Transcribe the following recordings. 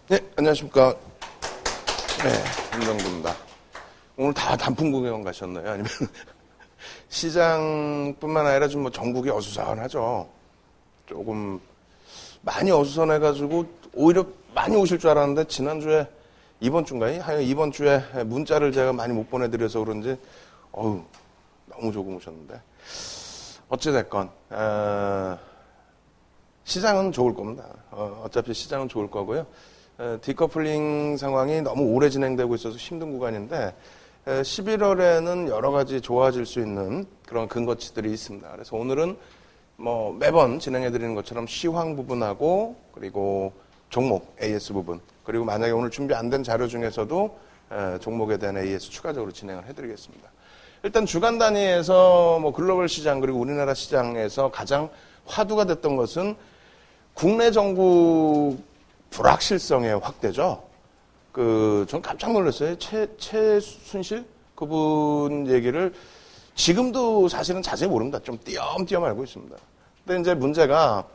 네, 안녕하십니까. 네, 김정구입니다. 오늘 다 단풍 구경 가셨나요? 아니면 시장뿐만 아니라 지금 뭐 전국이 어수선하죠. 조금 많이 어수선해가지고 오히려 많이 오실 줄 알았는데 지난주에 이번 주에 문자를 제가 많이 못 보내드려서 그런지 너무 조금 오셨는데 어찌됐건 시장은 좋을 겁니다. 어차피 시장은 좋을 거고요. 디커플링 상황이 너무 오래 진행되고 있어서 힘든 구간인데 11월에는 여러 가지 좋아질 수 있는 그런 근거치들이 있습니다. 그래서 오늘은 뭐 매번 진행해드리는 것처럼 시황 부분하고 그리고 종목 AS 부분 그리고 만약에 오늘 준비 안 된 자료 중에서도 종목에 대한 AS 추가적으로 진행을 해드리겠습니다. 일단 주간 단위에서 뭐 글로벌 시장 그리고 우리나라 시장에서 가장 화두가 됐던 것은 국내 정부 불확실성의 확대죠. 전 깜짝 놀랐어요. 최순실 그분 얘기를 지금도 사실은 자세히 모릅니다. 좀 띄엄띄엄 알고 있습니다. 근데 이제 문제가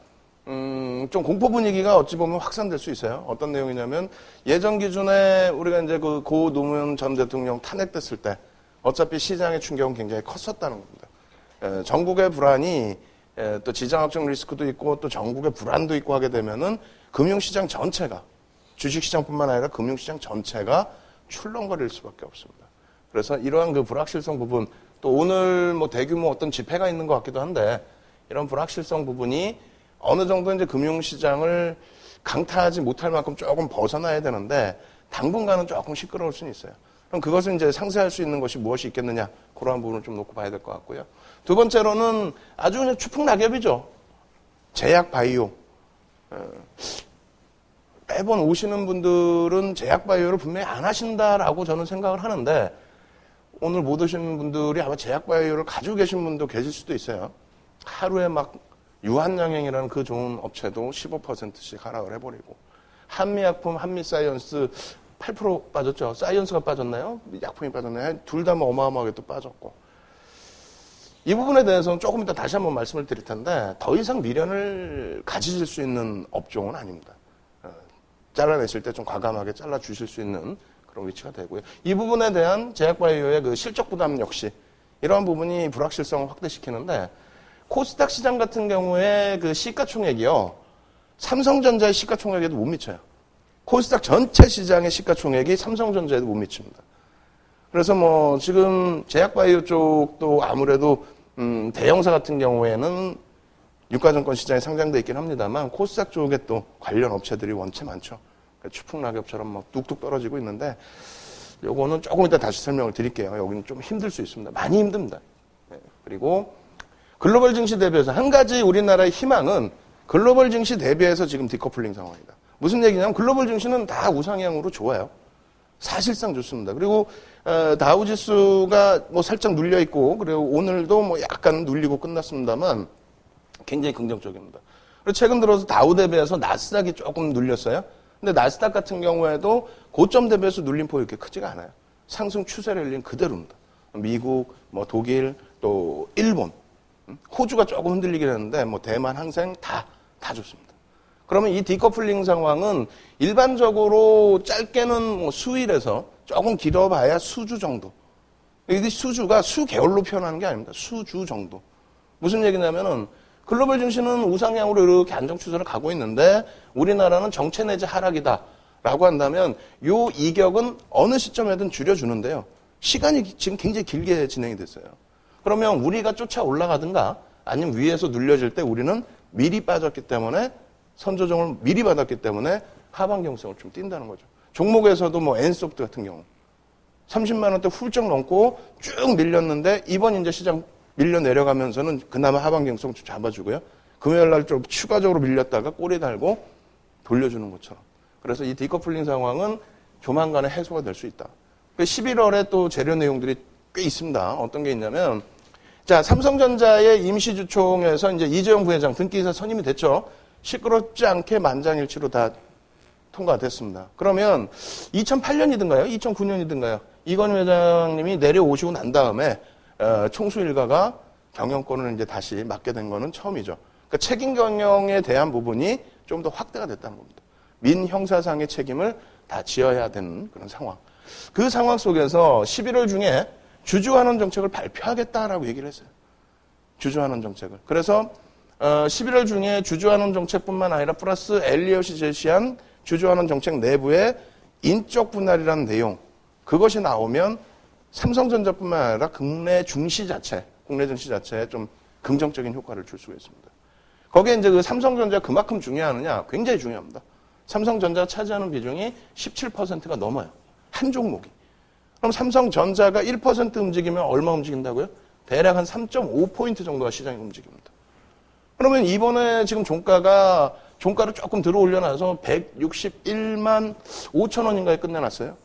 좀 공포 분위기가 어찌 보면 확산될 수 있어요. 어떤 내용이냐면 예전 기준에 우리가 이제 고 노무현 전 대통령 탄핵됐을 때 어차피 시장의 충격은 굉장히 컸었다는 겁니다. 전국의 불안이 또 지정학적 리스크도 있고 또 전국의 불안도 있고 하게 되면은 금융시장 전체가 주식시장뿐만 아니라 금융시장 전체가 출렁거릴 수밖에 없습니다. 그래서 이러한 그 불확실성 부분 또 오늘 뭐 대규모 어떤 집회가 있는 것 같기도 한데 이런 불확실성 부분이 어느 정도 이제 금융시장을 강타하지 못할 만큼 조금 벗어나야 되는데 당분간은 조금 시끄러울 수는 있어요. 그럼 그것을 이제 상쇄할 수 있는 것이 무엇이 있겠느냐 그러한 부분을 좀 놓고 봐야 될 것 같고요. 두 번째로는 아주 그냥 추풍낙엽이죠. 제약 바이오. 매번 오시는 분들은 제약 바이오를 분명히 안 하신다라고 저는 생각을 하는데 오늘 못 오시는 분들이 아마 제약 바이오를 가지고 계신 분도 계실 수도 있어요. 하루에 막 유한양행이라는 그 좋은 업체도 15%씩 하락을 해버리고 한미약품, 한미사이언스 8% 빠졌죠. 사이언스가 빠졌나요? 약품이 빠졌나요? 둘 다 뭐 어마어마하게 또 빠졌고 이 부분에 대해서는 조금 이따 다시 한번 말씀을 드릴 텐데 더 이상 미련을 가지실 수 있는 업종은 아닙니다. 잘라내실 때 좀 과감하게 잘라주실 수 있는 그런 위치가 되고요. 이 부분에 대한 제약바이오의 그 실적 부담 역시 이러한 부분이 불확실성을 확대시키는데 코스닥 시장 같은 경우에 그 시가총액이요. 삼성전자의 시가총액에도 못 미쳐요. 코스닥 전체 시장의 시가총액이 삼성전자에도 못 미칩니다. 그래서 뭐 지금 제약바이오 쪽도 아무래도 대형사 같은 경우에는 유가증권 시장에 상장돼 있긴 합니다만 코스닥 쪽에 또 관련 업체들이 원체 많죠. 그러니까 추풍낙엽처럼 막 뚝뚝 떨어지고 있는데 요거는 조금 이따 다시 설명을 드릴게요. 여기는 좀 힘들 수 있습니다. 많이 힘듭니다. 네. 그리고 글로벌 증시 대비해서 한 가지 우리나라의 희망은 글로벌 증시 대비해서 지금 디커플링 상황이다. 무슨 얘기냐면 글로벌 증시는 다 우상향으로 좋아요. 사실상 좋습니다. 그리고 다우지수가 뭐 살짝 눌려 있고 그리고 오늘도 뭐 약간 눌리고 끝났습니다만 굉장히 긍정적입니다. 그리고 최근 들어서 다우 대비해서 나스닥이 조금 눌렸어요. 근데 나스닥 같은 경우에도 고점 대비해서 눌린 폭이 이렇게 크지가 않아요. 상승 추세 랠리는 그대로입니다. 미국, 뭐 독일, 또 일본, 호주가 조금 흔들리긴 했는데 뭐 대만, 항생 다 좋습니다. 그러면 이 디커플링 상황은 일반적으로 짧게는 뭐 수일에서 조금 길어봐야 수주 정도. 이 수주가 수개월로 표현하는 게 아닙니다. 수주 정도. 무슨 얘기냐면은 글로벌 증시는 우상향으로 이렇게 안정 추세를 가고 있는데 우리나라는 정체 내지 하락이다라고 한다면 요 이격은 어느 시점에든 줄여주는데요. 시간이 지금 굉장히 길게 진행이 됐어요. 그러면 우리가 쫓아 올라가든가 아니면 위에서 눌려질 때 우리는 미리 빠졌기 때문에 선조정을 미리 받았기 때문에 하방 경성을 좀 띈다는 거죠. 종목에서도 뭐 엔소프트 같은 경우 30만 원대 훌쩍 넘고 쭉 밀렸는데 이번 이제 시장 밀려 내려가면서는 그나마 하방 경성 좀 잡아주고요. 금요일 날 좀 추가적으로 밀렸다가 꼬리 달고 돌려주는 것처럼. 그래서 이 디커플링 상황은 조만간에 해소가 될 수 있다. 11월에 또 재료 내용들이 꽤 있습니다. 어떤 게 있냐면 자, 삼성전자의 임시주총에서 이제 이재용 부회장 등기이사 선임이 됐죠. 시끄럽지 않게 만장일치로 다 통과됐습니다. 그러면 2008년이든가요? 2009년이든가요? 이건희 회장님이 내려오시고 난 다음에 총수 일가가 경영권을 이제 다시 맡게 된 거는 처음이죠. 그러니까 책임 경영에 대한 부분이 좀 더 확대가 됐다는 겁니다. 민형사상의 책임을 다 지어야 되는 그런 상황. 그 상황 속에서 11월 중에 주주환원 정책을 발표하겠다라고 얘기를 했어요. 주주환원 정책을. 그래서 11월 중에 주주환원 정책뿐만 아니라 플러스 엘리엇이 제시한 주주환원 정책 내부의 인적 분할이라는 내용, 그것이 나오면 삼성전자뿐만 아니라 국내 증시 자체에 좀 긍정적인 효과를 줄 수가 있습니다. 거기에 이제 그 삼성전자 그만큼 중요하느냐? 굉장히 중요합니다. 삼성전자가 차지하는 비중이 17%가 넘어요. 한 종목이. 그럼 삼성전자가 1% 움직이면 얼마 움직인다고요? 대략 한 3.5포인트 정도가 시장이 움직입니다. 그러면 이번에 지금 종가를 조금 들어 올려놔서 161만 5천 원인가에 끝내놨어요.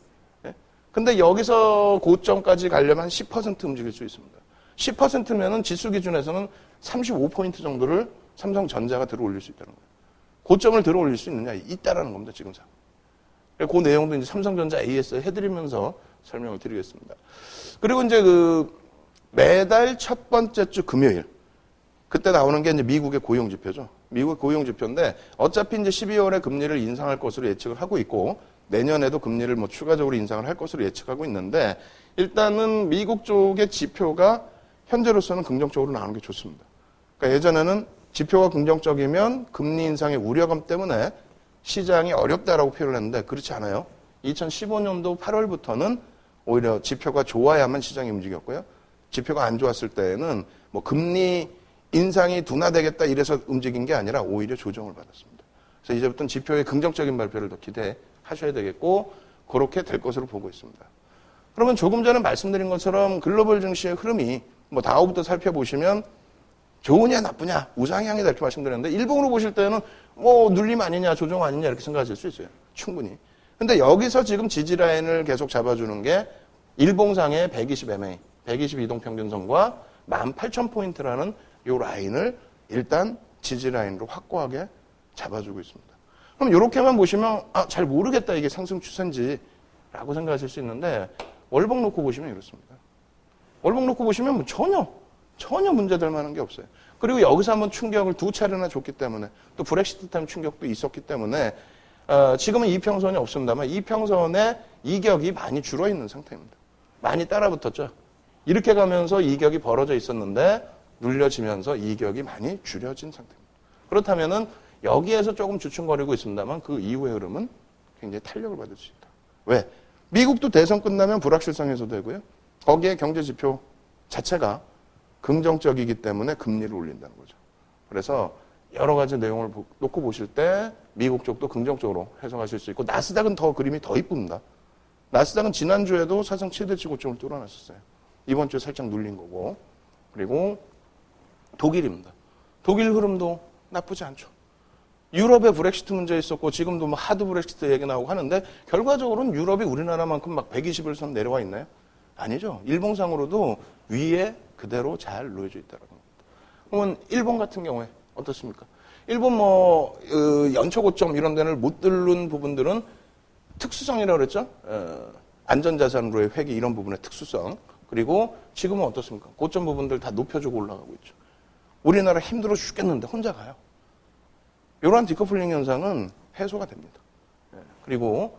네? 근데 여기서 고점까지 가려면 한 10% 움직일 수 있습니다. 10%면은 지수 기준에서는 35포인트 정도를 삼성전자가 들어 올릴 수 있다는 거예요. 고점을 들어 올릴 수 있느냐? 있다라는 겁니다, 지금. 그 내용도 이제 삼성전자 AS 해드리면서 설명을 드리겠습니다. 그리고 이제 매달 첫 번째 주 금요일. 그때 나오는 게 이제 미국의 고용지표죠. 미국 고용지표인데 어차피 이제 12월에 금리를 인상할 것으로 예측을 하고 있고 내년에도 금리를 추가적으로 인상을 할 것으로 예측하고 있는데 일단은 미국 쪽의 지표가 현재로서는 긍정적으로 나오는 게 좋습니다. 그러니까 예전에는 지표가 긍정적이면 금리 인상의 우려감 때문에 시장이 어렵다라고 표현을 했는데 그렇지 않아요. 2015년도 8월부터는 오히려 지표가 좋아야만 시장이 움직였고요. 지표가 안 좋았을 때에는 금리 인상이 둔화되겠다 이래서 움직인 게 아니라 오히려 조정을 받았습니다. 그래서 이제부터는 지표의 긍정적인 발표를 더 기대하셔야 되겠고 그렇게 될 것으로 보고 있습니다. 그러면 조금 전에 말씀드린 것처럼 글로벌 증시의 흐름이 다우부터 살펴보시면 좋으냐 나쁘냐 우상향이다 이렇게 말씀드렸는데 일봉으로 보실 때는 눌림 아니냐 조정 아니냐 이렇게 생각하실 수 있어요. 충분히. 근데 여기서 지금 지지라인을 계속 잡아주는 게 일봉상의 120 MA, 120 이동평균선과 18,000포인트라는 이 라인을 일단 지지라인으로 확고하게 잡아주고 있습니다. 그럼 이렇게만 보시면 잘 모르겠다 이게 상승 추세인지라고 생각하실 수 있는데 월봉 놓고 보시면 이렇습니다. 월봉 놓고 보시면 전혀 문제될 만한 게 없어요. 그리고 여기서 한번 충격을 2차례나 줬기 때문에 또 브렉시트 타임 충격도 있었기 때문에 지금은 이평선이 없습니다만 이평선의 이격이 많이 줄어있는 상태입니다. 많이 따라붙었죠. 이렇게 가면서 이격이 벌어져 있었는데 눌려지면서 이격이 많이 줄여진 상태입니다. 그렇다면은 여기에서 조금 주춤거리고 있습니다만 그 이후의 흐름은 굉장히 탄력을 받을 수 있다. 왜? 미국도 대선 끝나면 불확실성 해소되고요. 거기에 경제지표 자체가 긍정적이기 때문에 금리를 올린다는 거죠. 그래서 여러 가지 내용을 놓고 보실 때 미국 쪽도 긍정적으로 해석하실 수 있고 나스닥은 그림이 더 이쁩니다. 나스닥은 지난주에도 사상 최대치 고점을 뚫어놨었어요. 이번 주에 살짝 눌린 거고. 그리고 독일입니다. 독일 흐름도 나쁘지 않죠. 유럽에 브렉시트 문제 있었고 지금도 하드 브렉시트 얘기 나오고 하는데 결과적으로는 유럽이 우리나라만큼 120을 선 내려와 있나요? 아니죠. 일봉상으로도 위에 그대로 잘 놓여져 있다는 겁니다. 그러면 일본 같은 경우에 어떻습니까? 일본 연초 고점 이런 데를 못 뚫는 부분들은 특수성이라고 그랬죠? 안전자산으로의 회귀 이런 부분의 특수성. 그리고 지금은 어떻습니까? 고점 부분들 다 높여주고 올라가고 있죠. 우리나라 힘들어 죽겠는데 혼자 가요. 이러한 디커플링 현상은 해소가 됩니다. 그리고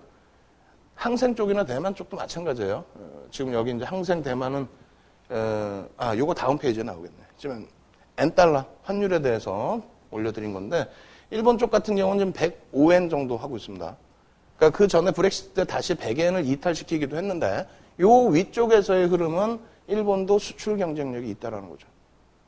항생 쪽이나 대만 쪽도 마찬가지예요. 지금 여기 이제 항생 대만은 요거 다음 페이지에 나오겠네. 지금 엔달러 환율에 대해서 올려드린 건데 일본 쪽 같은 경우는 지금 105엔 정도 하고 있습니다. 그러니까 그 전에 브렉시트 때 다시 100엔을 이탈시키기도 했는데 요 위쪽에서의 흐름은 일본도 수출 경쟁력이 있다라는 거죠.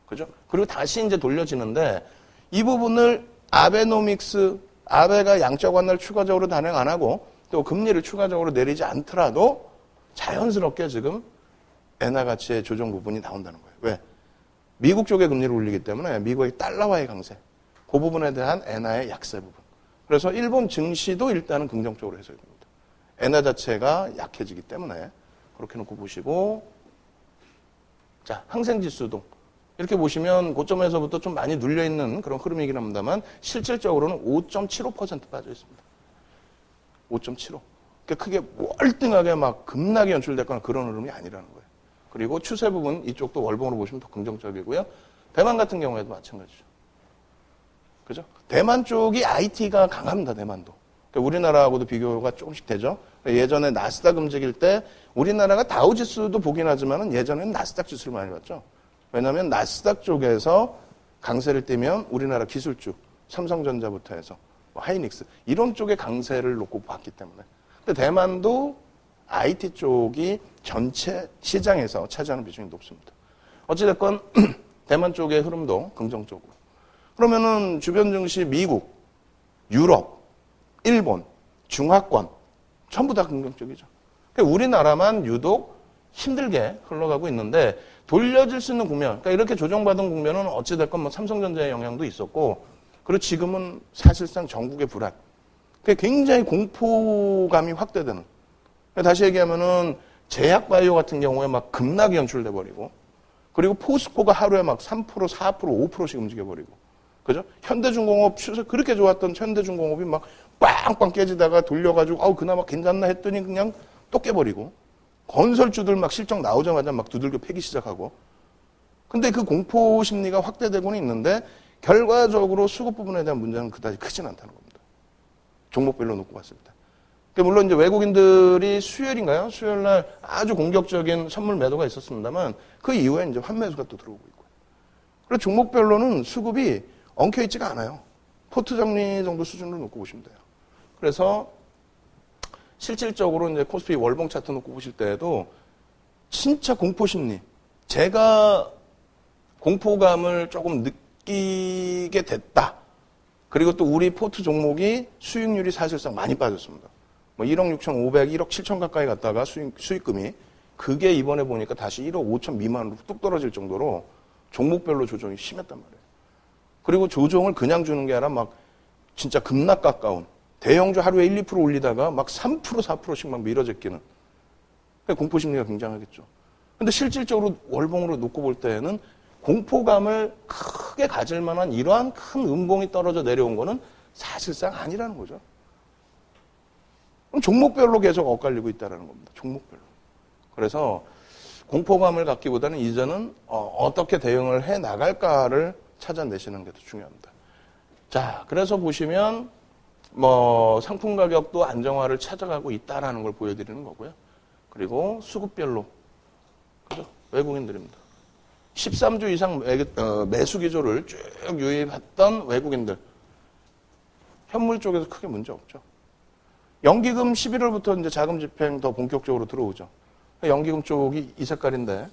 그죠? 그리고 다시 이제 돌려지는데 이 부분을 아베노믹스, 아베가 양적 완화를 추가적으로 단행 안 하고 또 금리를 추가적으로 내리지 않더라도 자연스럽게 지금 엔화 가치의 조정 부분이 나온다는 거예요. 왜? 미국 쪽에 금리를 올리기 때문에 미국의 달러와의 강세, 그 부분에 대한 엔화의 약세 부분. 그래서 일본 증시도 일단은 긍정적으로 해석이 됩니다. 엔화 자체가 약해지기 때문에 그렇게 놓고 보시고 자, 항생지수도 이렇게 보시면 고점에서부터 좀 많이 눌려있는 그런 흐름이긴 합니다만 실질적으로는 5.75% 빠져 있습니다. 5.75. 그러니까 크게 월등하게 급락이 연출됐거나 그런 흐름이 아니라는 거예요. 그리고 추세 부분 이쪽도 월봉으로 보시면 더 긍정적이고요. 대만 같은 경우에도 마찬가지죠. 그죠? 대만 쪽이 IT가 강합니다. 대만도. 우리나라하고도 비교가 조금씩 되죠. 예전에 나스닥 움직일 때 우리나라가 다우지수도 보긴 하지만은 예전에는 나스닥 지수를 많이 봤죠. 왜냐하면 나스닥 쪽에서 강세를 띠면 우리나라 기술주, 삼성전자부터 해서 하이닉스 이런 쪽에 강세를 놓고 봤기 때문에. 근데 대만도 IT 쪽이 전체 시장에서 차지하는 비중이 높습니다. 어찌됐건 대만 쪽의 흐름도 긍정적으로. 그러면은 주변 증시 미국, 유럽, 일본, 중하권 전부 다 긍정적이죠. 그러니까 우리나라만 유독 힘들게 흘러가고 있는데 돌려질 수 있는 국면, 그러니까 이렇게 조정받은 국면은 어찌됐건 뭐 삼성전자의 영향도 있었고, 그리고 지금은 사실상 전국의 불안, 그러니까 굉장히 공포감이 확대되는. 그러니까 다시 얘기하면은 제약바이오 같은 경우에 막 급락이 연출돼 버리고, 그리고 포스코가 하루에 막 3%, 4%, 5%씩 움직여 버리고, 그죠? 현대중공업 추세 그렇게 좋았던 현대중공업이 막 빵빵 깨지다가 돌려가지고 그나마 괜찮나 했더니 그냥 또 깨버리고, 건설주들 막 실적 나오자마자 막 두들겨 패기 시작하고. 근데 그 공포 심리가 확대되고는 있는데 결과적으로 수급 부분에 대한 문제는 그다지 크진 않다는 겁니다. 종목별로 놓고 봤을 때. 물론 이제 외국인들이 수요일인가요? 수요일 날 아주 공격적인 선물 매도가 있었습니다만 그 이후에 이제 환매수가 또 들어오고 있고요. 그리고 종목별로는 수급이 엉켜 있지가 않아요. 포트 정리 정도 수준으로 놓고 보시면 돼요. 그래서 실질적으로 이제 코스피 월봉 차트 놓고 보실 때에도 진짜 공포 심리, 제가 공포감을 조금 느끼게 됐다. 그리고 또 우리 포트 종목이 수익률이 사실상 많이 빠졌습니다. 뭐 1억 6,500, 1억 7천 가까이 갔다가 수익금이 그게 이번에 보니까 다시 1억 5천 미만으로 뚝 떨어질 정도로 종목별로 조정이 심했단 말이에요. 그리고 조정을 그냥 주는 게 아니라 막 진짜 급락 가까운 대형주 하루에 1, 2% 올리다가 막 3%, 4%씩 막 밀어제끼는. 공포 심리가 굉장하겠죠. 근데 실질적으로 월봉으로 놓고 볼 때에는 공포감을 크게 가질 만한 이러한 큰 음봉이 떨어져 내려온 거는 사실상 아니라는 거죠. 그럼 종목별로 계속 엇갈리고 있다는 겁니다. 종목별로. 그래서 공포감을 갖기보다는 이제는 어떻게 대응을 해 나갈까를 찾아내시는 게 더 중요합니다. 자, 그래서 보시면 뭐 상품 가격도 안정화를 찾아가고 있다라는 걸 보여드리는 거고요. 그리고 수급별로 그죠? 외국인들입니다. 13주 이상 매수 기조를 쭉 유입했던 외국인들. 현물 쪽에서 크게 문제 없죠. 연기금 11월부터 이제 자금 집행 더 본격적으로 들어오죠. 연기금 쪽이 이 색깔인데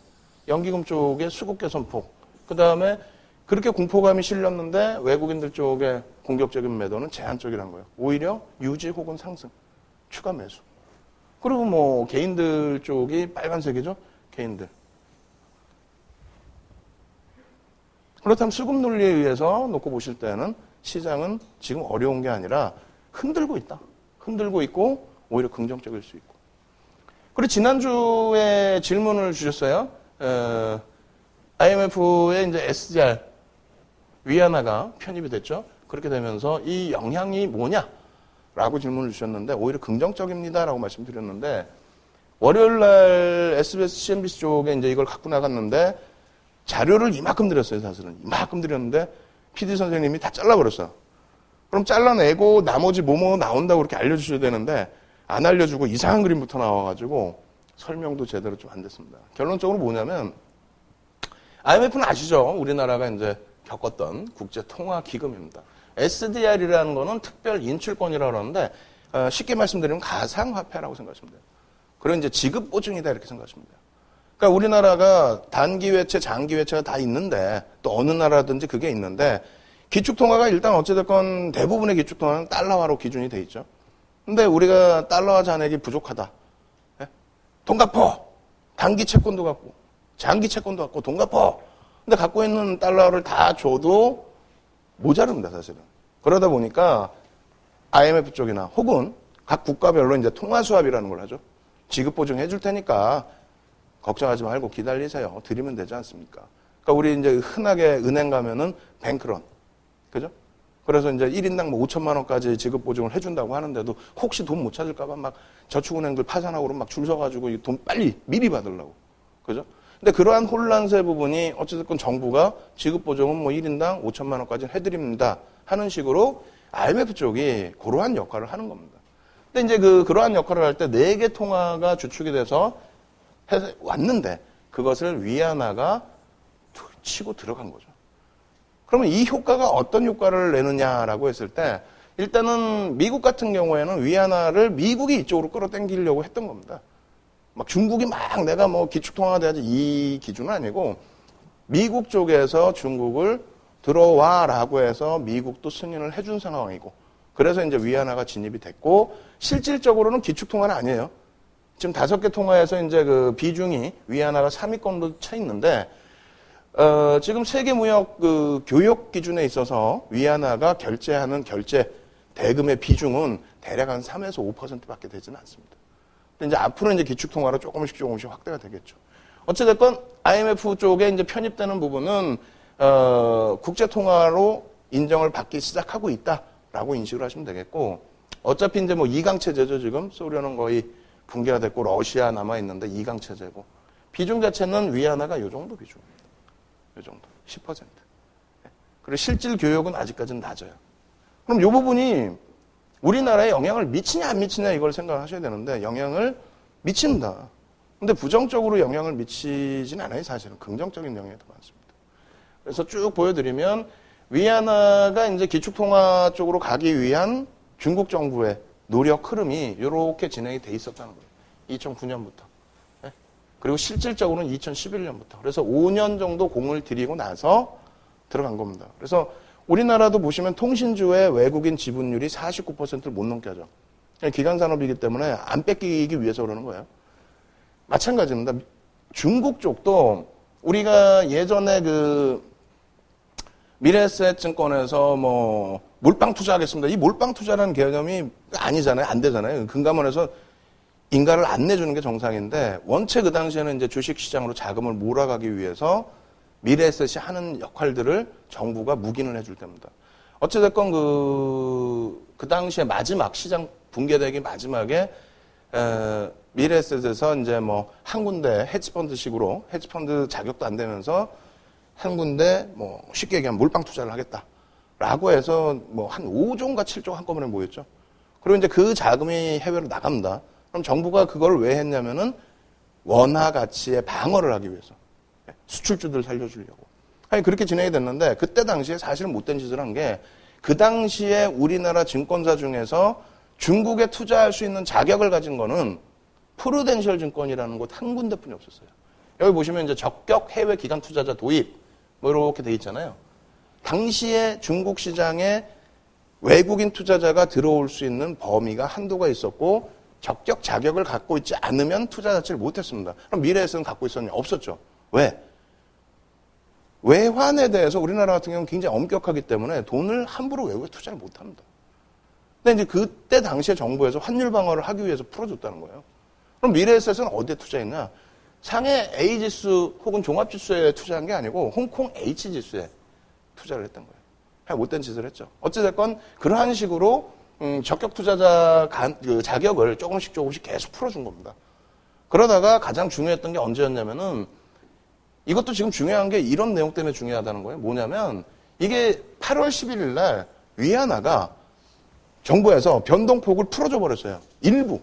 연기금 쪽에 수급 개선폭. 그 다음에 그렇게 공포감이 실렸는데 외국인들 쪽에 공격적인 매도는 제한적이라는 거예요. 오히려 유지 혹은 상승, 추가 매수. 그리고 뭐 개인들 쪽이 빨간색이죠. 개인들. 그렇다면 수급 논리에 의해서 놓고 보실 때는 시장은 지금 어려운 게 아니라 흔들고 있다. 흔들고 있고 오히려 긍정적일 수 있고. 그리고 지난주에 질문을 주셨어요. IMF의 이제 SDR 위안화가 편입이 됐죠. 그렇게 되면서 이 영향이 뭐냐라고 질문을 주셨는데 오히려 긍정적입니다라고 말씀드렸는데 월요일 날 SBS, CNBC 쪽에 이제 이걸 갖고 나갔는데 자료를 이만큼 드렸어요, 사실은. 이만큼 드렸는데 PD 선생님이 다 잘라버렸어요. 그럼 잘라내고 나머지 뭐뭐 나온다고 그렇게 알려주셔야 되는데 안 알려주고 이상한 그림부터 나와가지고 설명도 제대로 좀 안 됐습니다. 결론적으로 뭐냐면 IMF는 아시죠? 우리나라가 이제 겪었던 국제통화기금입니다. SDR이라는 거는 특별 인출권이라고 하는데 쉽게 말씀드리면 가상화폐라고 생각하시면 돼요. 그리고 이제 지급보증이다 이렇게 생각하시면 돼요. 그러니까 우리나라가 단기외채, 장기외채가 다 있는데 또 어느 나라든지 그게 있는데 기축통화가 일단 어찌됐건 대부분의 기축통화는 달러화로 기준이 돼 있죠. 근데 우리가 달러화 잔액이 부족하다. 돈 갚어. 단기 채권도 갖고 장기 채권도 갖고 돈 갚어. 근데 갖고 있는 달러를 다 줘도 모자릅니다, 사실은. 그러다 보니까 IMF 쪽이나 혹은 각 국가별로 이제 통화수합이라는 걸 하죠. 지급 보증해 줄 테니까 걱정하지 말고 기다리세요. 드리면 되지 않습니까? 그러니까 우리 이제 흔하게 은행 가면은 뱅크런. 그죠? 그래서 이제 1인당 뭐 5천만 원까지 지급 보증을 해준다고 하는데도 혹시 돈 못 찾을까봐 막 저축은행들 파산하고 그러면 막 줄 서가지고 돈 빨리 미리 받으려고. 그죠? 근데 그러한 혼란세 부분이 어찌됐건 정부가 지급 보증은 뭐 1인당 5천만 원까지 해드립니다 하는 식으로 IMF 쪽이 그러한 역할을 하는 겁니다. 근데 이제 그러한 역할을 할 때 4개 통화가 주축이 돼서 해서 왔는데 그것을 위안화가 치고 들어간 거죠. 그러면 이 효과가 어떤 효과를 내느냐라고 했을 때 일단은 미국 같은 경우에는 위안화를 미국이 이쪽으로 끌어당기려고 했던 겁니다. 막 중국이 막 내가 뭐 기축통화가 돼야지 이 기준은 아니고 미국 쪽에서 중국을 들어와라고 해서 미국도 승인을 해준 상황이고 그래서 이제 위안화가 진입이 됐고 실질적으로는 기축통화는 아니에요. 지금 5개 통화에서 이제 그 비중이 위안화가 3위권으로 차 있는데 지금 세계무역 교역 기준에 있어서 위안화가 결제하는 결제 대금의 비중은 대략 한 3에서 5%밖에 되지는 않습니다. 근데 이제 앞으로 이제 기축통화로 조금씩 확대가 되겠죠. 어찌됐건 IMF 쪽에 이제 편입되는 부분은 국제통화로 인정을 받기 시작하고 있다라고 인식을 하시면 되겠고 어차피 이제 뭐 2강 체제죠 지금 소련은 거의 붕괴가 됐고 러시아 남아 있는데 2강 체제고 비중 자체는 위안화가 요 정도 비중입니다. 요 정도 10%. 그리고 실질 교역은 아직까지는 낮아요. 그럼 이 부분이 우리나라에 영향을 미치냐 안 미치냐 이걸 생각하셔야 되는데 영향을 미친다. 근데 부정적으로 영향을 미치진 않아요. 사실은 긍정적인 영향이 더 많습니다. 그래서 쭉 보여드리면 위안화가 이제 기축통화 쪽으로 가기 위한 중국 정부의 노력 흐름이 이렇게 진행이 돼 있었다는 거예요. 2009년부터. 그리고 실질적으로는 2011년부터. 그래서 5년 정도 공을 들이고 나서 들어간 겁니다. 그래서 우리나라도 보시면 통신주의 외국인 지분율이 49%를 못 넘게 하죠. 기간산업이기 때문에 안 뺏기기 위해서 그러는 거예요. 마찬가지입니다. 중국 쪽도 우리가 예전에 미래에셋증권에서 뭐 몰빵 투자하겠습니다. 이 몰빵 투자라는 개념이 아니잖아요. 안 되잖아요. 금감원에서 인가를 안 내주는 게 정상인데 원체 그 당시에는 이제 주식시장으로 자금을 몰아가기 위해서 미래에셋이 하는 역할들을 정부가 묵인을 해줄 때입니다. 어찌됐건 그 당시에 마지막 시장 붕괴되기 마지막에 미래에셋에서 이제 뭐 한 군데 헤지펀드식으로 헤지펀드 자격도 안 되면서 한 군데 뭐 쉽게 얘기하면 몰빵 투자를 하겠다라고 해서 뭐 한 5조인가 7조 한꺼번에 모였죠. 그리고 이제 그 자금이 해외로 나갑니다. 그럼 정부가 그걸 왜 했냐면은 원화 가치의 방어를 하기 위해서 수출주들 살려주려고. 아니 그렇게 진행이 됐는데 그때 당시에 사실은 못된 짓을 한 게 그 당시에 우리나라 증권사 중에서 중국에 투자할 수 있는 자격을 가진 거는 프루덴셜 증권이라는 곳 한 군데뿐이 없었어요. 여기 보시면 이제 적격 해외 기관 투자자 도입 뭐 이렇게 돼 있잖아요. 당시에 중국 시장에 외국인 투자자가 들어올 수 있는 범위가 한도가 있었고 적격 자격을 갖고 있지 않으면 투자 자체를 못했습니다. 그럼 미래에서는 갖고 있었냐? 없었죠. 왜? 외환에 대해서 우리나라 같은 경우는 굉장히 엄격하기 때문에 돈을 함부로 외국에 투자를 못합니다. 근데 이제 그때 당시에 정부에서 환율 방어를 하기 위해서 풀어줬다는 거예요. 그럼 미래에셋은 어디에 투자했냐? 상해 A지수 혹은 종합지수에 투자한 게 아니고 홍콩 H지수에 투자를 했던 거예요. 그냥 못된 짓을 했죠. 어찌됐건 그러한 식으로 적격 투자자 그 자격을 조금씩 계속 풀어준 겁니다. 그러다가 가장 중요했던 게 언제였냐면은 이것도 지금 중요한 게 이런 내용 때문에 중요하다는 거예요. 뭐냐면 이게 8월 11일 날 위안화가 정부에서 변동폭을 풀어줘 버렸어요. 일부.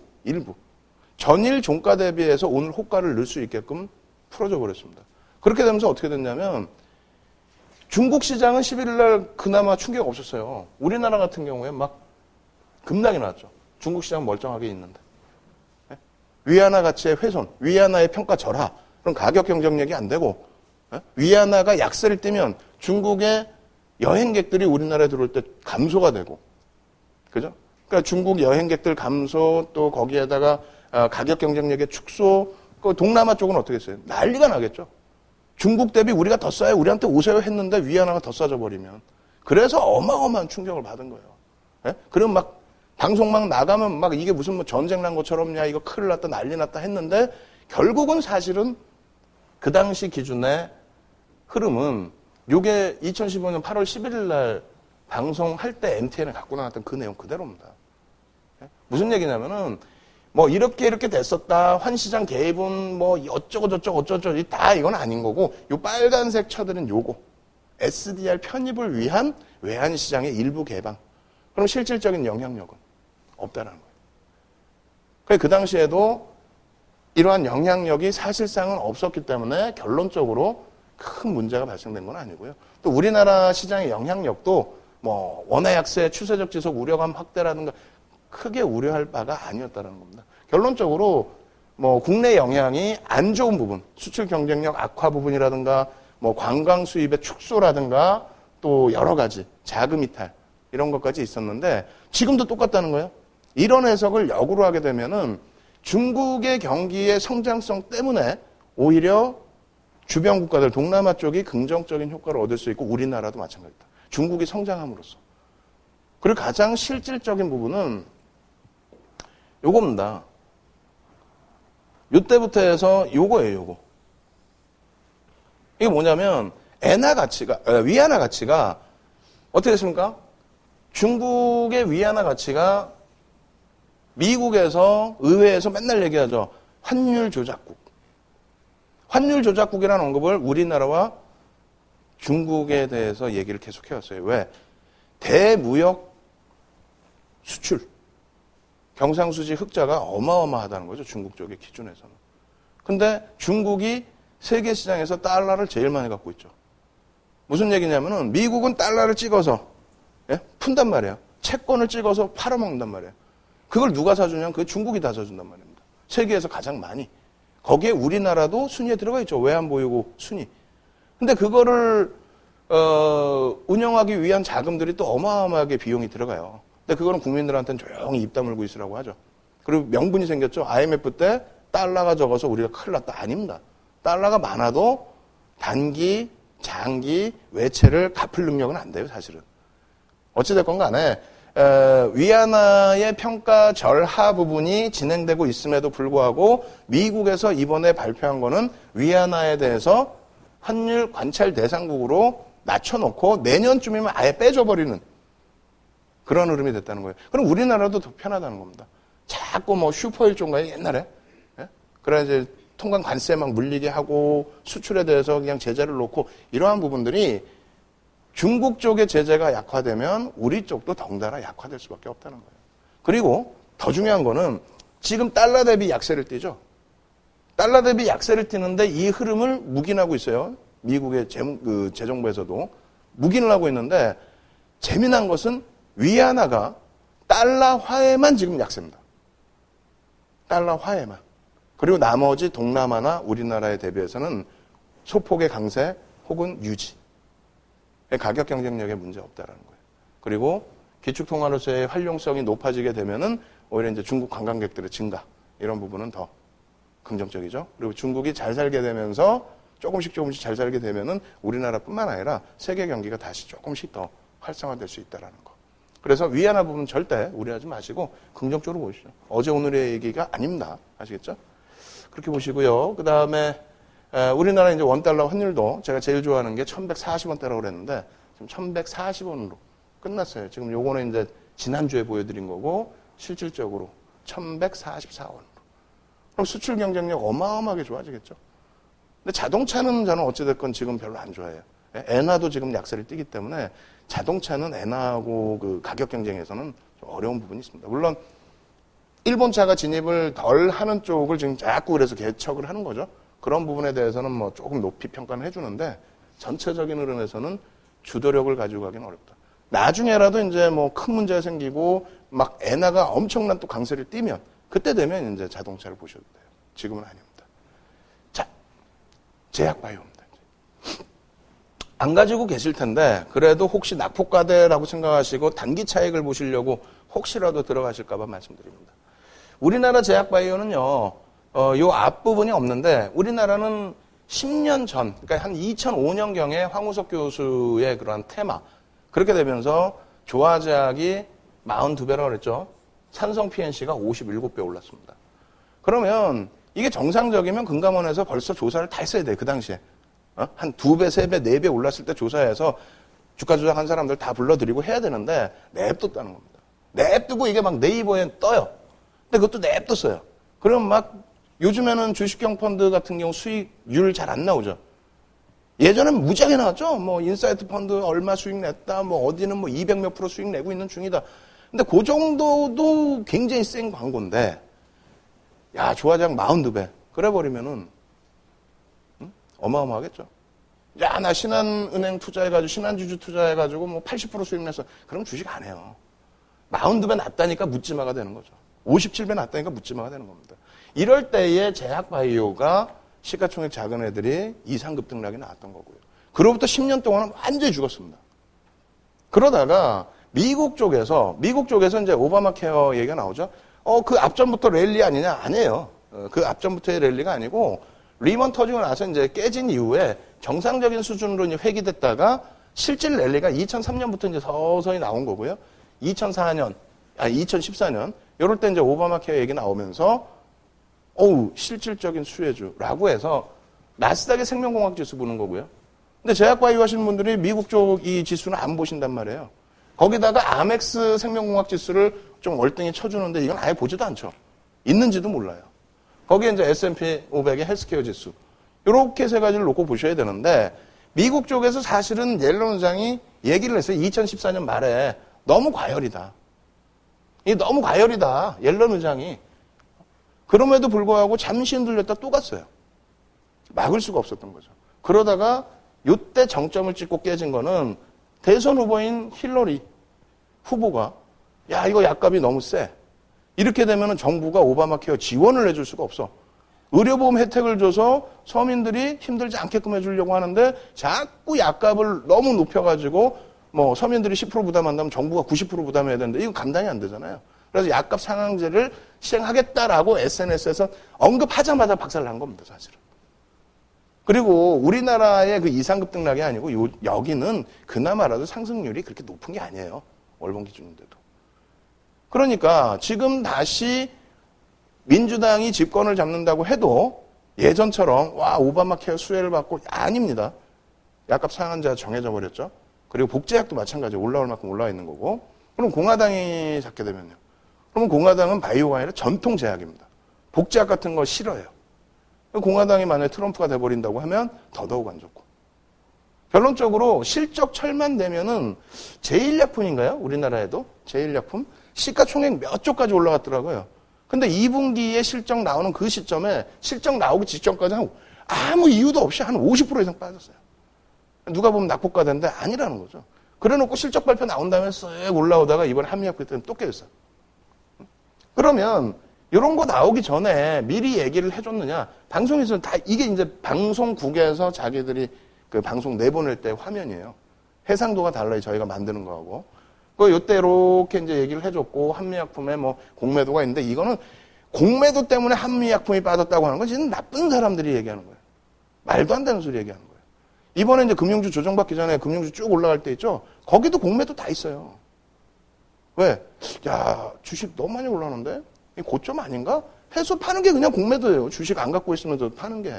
전일 종가 대비해서 오늘 호가를 넣을 수 있게끔 풀어줘 버렸습니다. 그렇게 되면서 어떻게 됐냐면 중국 시장은 11일 날 그나마 충격 없었어요. 우리나라 같은 경우에 막 급락이 나왔죠. 중국 시장은 멀쩡하게 있는데. 위안화 가치의 훼손, 위안화의 평가 절하, 그럼 가격 경쟁력이 안 되고, 위안화가 약세를 띠면 중국의 여행객들이 우리나라에 들어올 때 감소가 되고, 그죠? 그러니까 중국 여행객들 감소, 또 거기에다가 가격 경쟁력의 축소, 그 동남아 쪽은 어떻게 했어요? 난리가 나겠죠. 중국 대비 우리가 더 싸요. 우리한테 오세요 했는데 위안화가 더 싸져 버리면. 그래서 어마어마한 충격을 받은 거예요. 예? 그럼 막 방송 막 나가면 막 이게 무슨 뭐 전쟁 난 것처럼 야 이거 큰일 났다 난리 났다 했는데 결국은 사실은 그 당시 기준의 흐름은 요게 2015년 8월 11일 날 방송할 때 MTN에 갖고 나왔던 그 내용 그대로입니다. 예? 무슨 얘기냐면은 뭐 이렇게 됐었다. 환시장 개입은 뭐 어쩌고 다 이건 아닌 거고 요 빨간색 쳐드는 요거 SDR 편입을 위한 외환시장의 일부 개방 그럼 실질적인 영향력은 없다라는 거예요. 그 당시에도 이러한 영향력이 사실상은 없었기 때문에 결론적으로 큰 문제가 발생된 건 아니고요. 또 우리나라 시장의 영향력도 뭐 원화 약세, 추세적 지속 우려감 확대라든가 크게 우려할 바가 아니었다는 겁니다. 결론적으로 뭐 국내 영향이 안 좋은 부분, 수출 경쟁력 악화 부분이라든가 뭐 관광 수입의 축소라든가 또 여러 가지 자금 이탈 이런 것까지 있었는데 지금도 똑같다는 거예요. 이런 해석을 역으로 하게 되면은 중국의 경기의 성장성 때문에 오히려 주변 국가들 동남아 쪽이 긍정적인 효과를 얻을 수 있고 우리나라도 마찬가지다. 중국이 성장함으로써. 그리고 가장 실질적인 부분은 요겁니다. 요때부터 해서 요거예요, 요거. 이게 뭐냐면 엔화 가치가, 위안화 가치가 어떻게 됐습니까? 중국의 위안화 가치가 미국에서 의회에서 맨날 얘기하죠. 환율 조작국. 환율 조작국이라는 언급을 우리나라와 중국에 대해서 얘기를 계속 해왔어요. 왜? 대무역 수출. 경상수지 흑자가 어마어마하다는 거죠. 중국 쪽의 기준에서는. 근데 중국이 세계 시장에서 달러를 제일 많이 갖고 있죠. 무슨 얘기냐면은 미국은 달러를 찍어서 푼단 말이에요. 채권을 찍어서 팔아먹는단 말이에요. 그걸 누가 사주냐면 그 중국이 다 사준단 말입니다. 세계에서 가장 많이. 거기에 우리나라도 순위에 들어가 있죠. 외환보유고 순위. 근데 그거를 운영하기 위한 자금들이 또 어마어마하게 비용이 들어가요. 근데 그거는 국민들한테는 조용히 입 다물고 있으라고 하죠. 그리고 명분이 생겼죠. IMF 때 달러가 적어서 우리가 큰일 났다. 아닙니다. 달러가 많아도 단기, 장기, 외채를 갚을 능력은 안 돼요, 사실은. 어찌됐건 간에 위안화의 평가 절하 부분이 진행되고 있음에도 불구하고 미국에서 이번에 발표한 거는 위안화에 대해서 환율 관찰 대상국으로 낮춰놓고 내년쯤이면 아예 빼줘버리는 그런 흐름이 됐다는 거예요. 그럼 우리나라도 더 편하다는 겁니다. 자꾸 뭐 슈퍼 일종가에 옛날에 그래 이제 통관 관세 막 물리게 하고 수출에 대해서 그냥 제재를 놓고 이러한 부분들이 중국 쪽의 제재가 약화되면 우리 쪽도 덩달아 약화될 수밖에 없다는 거예요. 그리고 더 중요한 거는 지금 달러 대비 약세를 띄죠. 달러 대비 약세를 띄는데 이 흐름을 묵인하고 있어요. 미국의 재정부에서도 묵인을 하고 있는데 재미난 것은 위안화가 달러화에만 지금 약세입니다. 달러화에만. 그리고 나머지 동남아나 우리나라에 대비해서는 소폭의 강세 혹은 유지. 가격 경쟁력에 문제 없다라는 거예요. 그리고 기축통화로서의 활용성이 높아지게 되면은 오히려 이제 중국 관광객들의 증가 이런 부분은 더 긍정적이죠. 그리고 중국이 잘 살게 되면서 조금씩 잘 살게 되면은 우리나라뿐만 아니라 세계 경기가 다시 조금씩 더 활성화될 수 있다라는 거. 그래서 위안화 부분 절대 우려하지 마시고 긍정적으로 보시죠. 어제 오늘의 얘기가 아닙니다. 아시겠죠? 그렇게 보시고요. 그 다음에 우리나라 이제 원달러 환율도 제가 제일 좋아하는 게 1140원대라고 그랬는데 지금 1140원으로 끝났어요. 지금 요거는 이제 지난주에 보여드린 거고 실질적으로 1144원으로. 그럼 수출 경쟁력 어마어마하게 좋아지겠죠. 근데 자동차는 저는 어찌됐건 지금 별로 안 좋아해요. 엔화도 지금 약세를 띄기 때문에 자동차는 엔화하고 그 가격 경쟁에서는 좀 어려운 부분이 있습니다. 물론 일본 차가 진입을 덜 하는 쪽을 지금 자꾸 그래서 개척을 하는 거죠. 그런 부분에 대해서는 뭐 조금 높이 평가는 해주는데 전체적인 흐름에서는 주도력을 가지고 가기는 어렵다. 나중에라도 이제 뭐 큰 문제가 생기고 막 엔화가 엄청난 또 강세를 띄면 그때 되면 이제 자동차를 보셔도 돼요. 지금은 아닙니다. 자, 제약바이오입니다. 안 가지고 계실 텐데 그래도 혹시 낙폭과대라고 생각하시고 단기 차익을 보시려고 혹시라도 들어가실까 봐 말씀드립니다. 우리나라 제약바이오는요. 요 앞부분이 없는데 우리나라는 10년 전, 그러니까 한 2005년경에 황우석 교수의 그러한 테마 그렇게 되면서 조화제약이 42배라고 그랬죠. 산성 PNC가 57배 올랐습니다. 그러면 이게 정상적이면 금감원에서 벌써 조사를 다 했어야 돼요. 그 당시에. 한 2배, 3배, 4배 올랐을 때 조사해서 주가 조작한 사람들 다 불러들이고 해야 되는데 냅뒀다는 겁니다. 냅두고 이게 막 네이버에 떠요. 근데 그것도 냅뒀어요. 그럼 막 요즘에는 주식형 펀드 같은 경우 수익률 잘 안 나오죠. 예전엔 무지하게 나왔죠. 뭐 인사이트 펀드 얼마 수익 냈다. 뭐 어디는 뭐 200 몇 프로 수익 내고 있는 중이다. 근데 그 정도도 굉장히 센 광고인데 야, 주화장 42배. 그래 버리면은 어마어마하겠죠. 야, 나 신한은행 투자해가지고 신한주주 투자해가지고 뭐 80% 수익 냈어. 그럼 주식 안 해요. 42배 났다니까 묻지마가 되는 거죠. 57배 났다니까 묻지마가 되는 겁니다. 이럴 때에 제약바이오가 시가총액 작은 애들이 이상급 등락이 나왔던 거고요. 그로부터 10년 동안은 완전히 죽었습니다. 그러다가 미국 쪽에서 이제 오바마 케어 얘기가 나오죠. 그 앞전부터 랠리 아니냐? 아니에요. 그 앞전부터의 랠리가 아니고 리먼 터지고 나서 이제 깨진 이후에 정상적인 수준으로 이제 회귀됐다가 실질 랠리가 2003년부터 이제 서서히 나온 거고요. 2014년 이럴 때 이제 오바마 케어 얘기 나오면서 실질적인 수혜주라고 해서 나스닥의 생명공학 지수 보는 거고요. 근데 제약바이오 하시는 분들이 미국 쪽 이 지수는 안 보신단 말이에요. 거기다가 아멕스 생명공학 지수를 좀 월등히 쳐주는데 이건 아예 보지도 않죠. 있는지도 몰라요. 거기에 이제 S&P 500의 헬스케어 지수. 이렇게 세 가지를 놓고 보셔야 되는데 미국 쪽에서 사실은 옐런 의장이 얘기를 했어요. 2014년 말에 너무 과열이다. 너무 과열이다. 옐런 의장이. 그럼에도 불구하고 잠시 흔들렸다 또 갔어요. 막을 수가 없었던 거죠. 그러다가 이때 정점을 찍고 깨진 거는 대선 후보인 힐러리 후보가 야, 이거 약값이 너무 세. 이렇게 되면 정부가 오바마 케어 지원을 해줄 수가 없어. 의료보험 혜택을 줘서 서민들이 힘들지 않게끔 해주려고 하는데 자꾸 약값을 너무 높여가지고 뭐 서민들이 10% 부담한다면 정부가 90% 부담해야 되는데 이건 감당이 안 되잖아요. 그래서 약값 상한제를 시행하겠다라고 SNS에서 언급하자마자 박살난 겁니다, 사실은. 그리고 우리나라의 그 이상급 등락이 아니고 여기는 그나마라도 상승률이 그렇게 높은 게 아니에요. 월봉 기준인데도. 그러니까 지금 다시 민주당이 집권을 잡는다고 해도 예전처럼 오바마 케어 수혜를 받고 아닙니다. 약값 상한제가 정해져 버렸죠. 그리고 복제약도 마찬가지로 올라올 만큼 올라와 있는 거고. 그럼 공화당이 잡게 되면요. 그러면 공화당은 바이오가 아니라 전통 제약입니다. 복제약 같은 거 싫어해요. 공화당이 만약에 트럼프가 돼버린다고 하면 더더욱 안 좋고. 결론적으로 실적 철만 되면은 제1약품인가요? 우리나라에도 제1약품? 시가총액 몇 조까지 올라갔더라고요. 근데 2분기에 실적 나오는 그 시점에 실적 나오기 직전까지 아무 이유도 없이 한 50% 이상 빠졌어요. 누가 보면 낙폭과대인데 아니라는 거죠. 그래놓고 실적 발표 나온 다음에 쓱 올라오다가 이번에 한미약품 때문에 또 깨졌어요. 그러면 이런 거 나오기 전에 미리 얘기를 해줬느냐? 방송에서 다 이게 이제 방송국에서 자기들이 그 방송 내보낼 때 화면이에요. 해상도가 달라요. 저희가 만드는 거하고. 요때 이렇게 이제 얘기를 해줬고 한미약품에 뭐 공매도가 있는데 이거는 공매도 때문에 한미약품이 빠졌다고 하는 건 진짜 나쁜 사람들이 얘기하는 거예요. 말도 안 되는 소리 얘기하는 거예요. 이번에 이제 금융주 조정받기 전에 금융주 쭉 올라갈 때 있죠. 거기도 공매도 다 있어요. 왜? 야, 주식 너무 많이 올라오는데? 이 고점 아닌가? 해서 파는 게 그냥 공매도예요. 주식 안 갖고 있으면서 파는 게.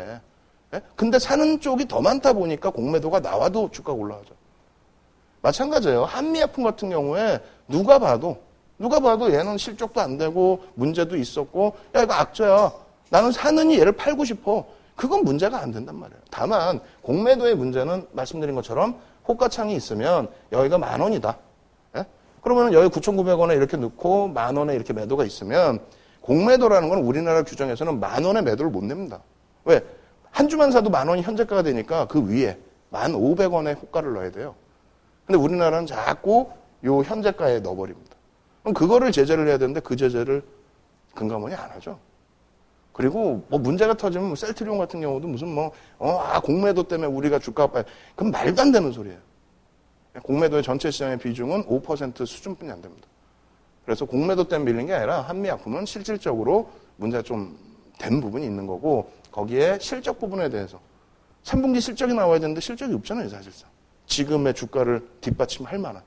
근데 사는 쪽이 더 많다 보니까 공매도가 나와도 주가가 올라가죠. 마찬가지예요. 한미약품 같은 경우에 누가 봐도 얘는 실적도 안 되고 문제도 있었고 야 이거 악재야. 나는 사느니 얘를 팔고 싶어. 그건 문제가 안 된단 말이에요. 다만 공매도의 문제는 말씀드린 것처럼 호가창이 있으면 여기가 10,000원이다. 그러면 여기 9,900원에 이렇게 넣고 10,000원에 이렇게 매도가 있으면 공매도라는 건 우리나라 규정에서는 10,000원에 매도를 못 냅니다. 왜? 한 주만 사도 10,000원이 현재가가 되니까 그 위에 1,500원의 호가를 넣어야 돼요. 근데 우리나라는 자꾸 요 현재가에 넣어버립니다. 그럼 그거를 제재를 해야 되는데 그 제재를 금감원이 안 하죠. 그리고 뭐 문제가 터지면 셀트리온 같은 경우도 무슨 공매도 때문에 우리가 주가가 빠져. 그건 말도 안 되는 소리예요. 공매도의 전체 시장의 비중은 5% 수준뿐이 안 됩니다. 그래서 공매도 때문에 밀린 게 아니라 한미약품은 실질적으로 문제가 좀 된 부분이 있는 거고 거기에 실적 부분에 대해서 3분기 실적이 나와야 되는데 실적이 없잖아요, 사실상. 지금의 주가를 뒷받침할 만한.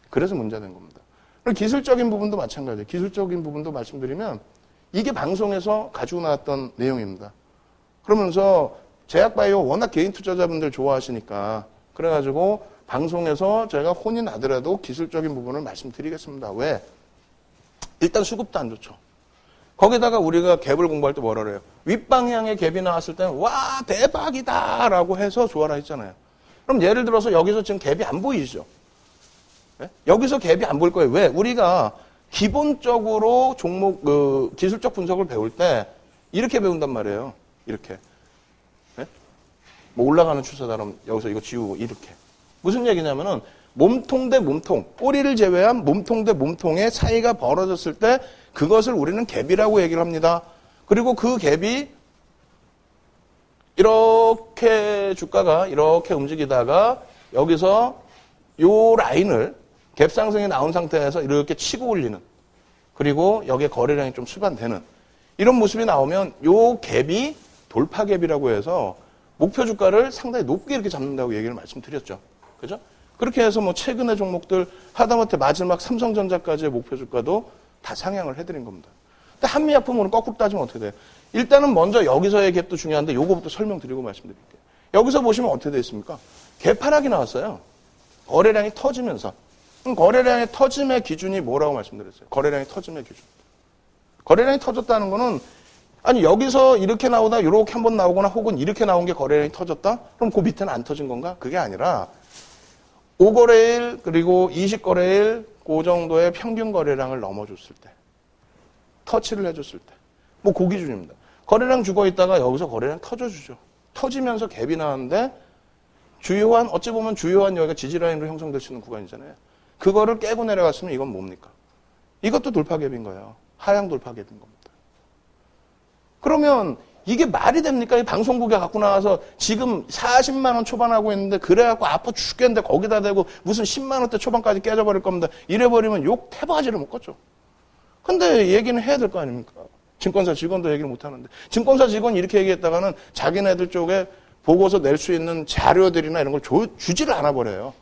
그래서 문제가 된 겁니다. 그리고 기술적인 부분도 마찬가지예요. 기술적인 부분도 말씀드리면 이게 방송에서 가지고 나왔던 내용입니다. 그러면서 제약바이오 워낙 개인 투자자분들 좋아하시니까 그래가지고 방송에서 제가 혼이 나더라도 기술적인 부분을 말씀드리겠습니다. 왜? 일단 수급도 안 좋죠. 거기다가 우리가 갭을 공부할 때 뭐라 그래요? 윗방향의 갭이 나왔을 때는 와 대박이다 라고 해서 좋아라 했잖아요. 그럼 예를 들어서 여기서 지금 갭이 안 보이시죠? 네? 여기서 갭이 안 보일 거예요. 왜? 우리가 기본적으로 종목 기술적 분석을 배울 때 이렇게 배운단 말이에요. 이렇게. 네? 뭐 올라가는 추세다 그러면 여기서 이거 지우고 이렇게. 무슨 얘기냐면은 몸통 대 몸통, 꼬리를 제외한 몸통 대 몸통의 사이가 벌어졌을 때 그것을 우리는 갭이라고 얘기를 합니다. 그리고 그 갭이 이렇게 주가가 이렇게 움직이다가 여기서 요 라인을 갭 상승이 나온 상태에서 이렇게 치고 올리는, 그리고 여기에 거래량이 좀 수반되는 이런 모습이 나오면 요 갭이 돌파 갭이라고 해서 목표 주가를 상당히 높게 이렇게 잡는다고 얘기를 말씀드렸죠. 그죠? 그렇게 해서 뭐 최근의 종목들 하다못해 마지막 삼성전자까지의 목표 주가도 다 상향을 해드린 겁니다. 근데 한미약품으로 거꾸로 따지면 어떻게 돼요? 일단은 먼저 여기서의 갭도 중요한데 요거부터 설명드리고 말씀드릴게요. 여기서 보시면 어떻게 되어 있습니까? 갭 하락이 나왔어요. 거래량이 터지면서. 거래량의 터짐의 기준이 뭐라고 말씀드렸어요? 거래량의 터짐의 기준. 거래량이 터졌다는 거는 아니 여기서 이렇게 나오다 이렇게 한번 나오거나 혹은 이렇게 나온 게 거래량이 터졌다? 그럼 그 밑에는 안 터진 건가? 그게 아니라 5거래일 그리고 20거래일 그 정도의 평균 거래량을 넘어줬을 때, 터치를 해줬을 때, 뭐 그 기준입니다. 거래량 죽어 있다가 여기서 거래량 터져주죠. 터지면서 갭이 나왔는데 주요한, 어찌 보면 주요한 여기가 지지라인으로 형성될 수 있는 구간이잖아요. 그거를 깨고 내려갔으면 이건 뭡니까? 이것도 돌파갭인 거예요. 하향 돌파갭인 겁니다. 그러면 이게 말이 됩니까? 이 방송국에 갖고 나와서 지금 40만 원 초반하고 있는데 그래갖고 아파 죽겠는데 거기다 대고 무슨 10만 원대 초반까지 깨져버릴 겁니다. 이래버리면 욕 태바지를 먹겠죠. 근데 얘기는 해야 될 거 아닙니까? 증권사 직원도 얘기를 못하는데. 증권사 직원이 이렇게 얘기했다가는 자기네들 쪽에 보고서 낼 수 있는 자료들이나 이런 걸 주지를 않아 버려요.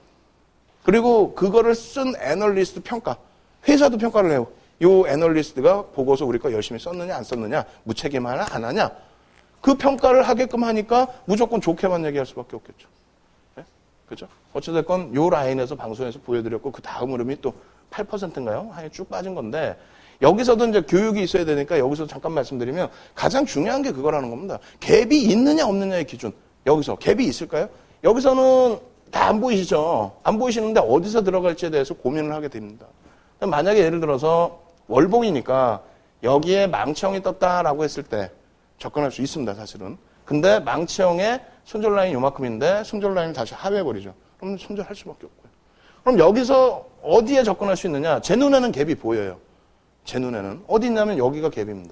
그리고 그거를 쓴 애널리스트 평가. 회사도 평가를 해요. 요 애널리스트가 보고서 우리 거 열심히 썼느냐 안 썼느냐, 무책임하냐 안 하냐. 그 평가를 하게끔 하니까 무조건 좋게만 얘기할 수밖에 없겠죠. 네? 그죠? 어찌됐건 요 라인에서 방송에서 보여드렸고 그 다음 흐름이 또 8%인가요? 하여 쭉 빠진 건데 여기서도 이제 교육이 있어야 되니까 여기서 잠깐 말씀드리면 가장 중요한 게 그거라는 겁니다. 갭이 있느냐 없느냐의 기준. 여기서 갭이 있을까요? 여기서는 다 안 보이시죠? 안 보이시는데 어디서 들어갈지에 대해서 고민을 하게 됩니다. 만약에 예를 들어서 월봉이니까 여기에 망치형이 떴다라고 했을 때 접근할 수 있습니다, 사실은. 근데 망치형의 손절 라인이 요만큼인데 손절 라인을 다시 하회해버리죠. 그럼 손절할 수밖에 없고요. 그럼 여기서 어디에 접근할 수 있느냐? 제 눈에는 갭이 보여요. 제 눈에는. 어디 있냐면 여기가 갭입니다.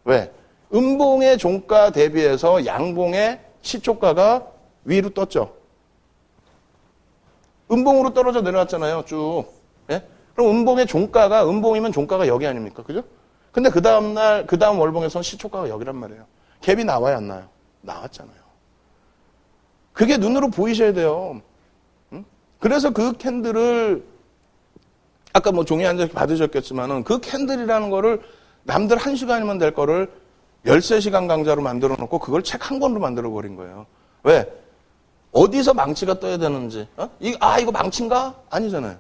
왜? 음봉의 종가 대비해서 양봉의 시초가가 위로 떴죠. 음봉으로 떨어져 내려왔잖아요, 쭉. 예? 그럼 음봉이면 종가가 여기 아닙니까? 그죠? 근데 그 다음날, 그 다음 월봉에서는 시초가가 여기란 말이에요. 갭이 나와야 안 나요? 나왔잖아요. 그게 눈으로 보이셔야 돼요. 응? 그래서 그 캔들을, 아까 뭐 종이 한 장 받으셨겠지만은 그 캔들이라는 거를 남들 1시간이면 될 거를 13시간 강좌로 만들어 놓고 그걸 책 한 권으로 만들어 버린 거예요. 왜? 어디서 망치가 떠야 되는지. 이거 망치인가? 아니잖아요.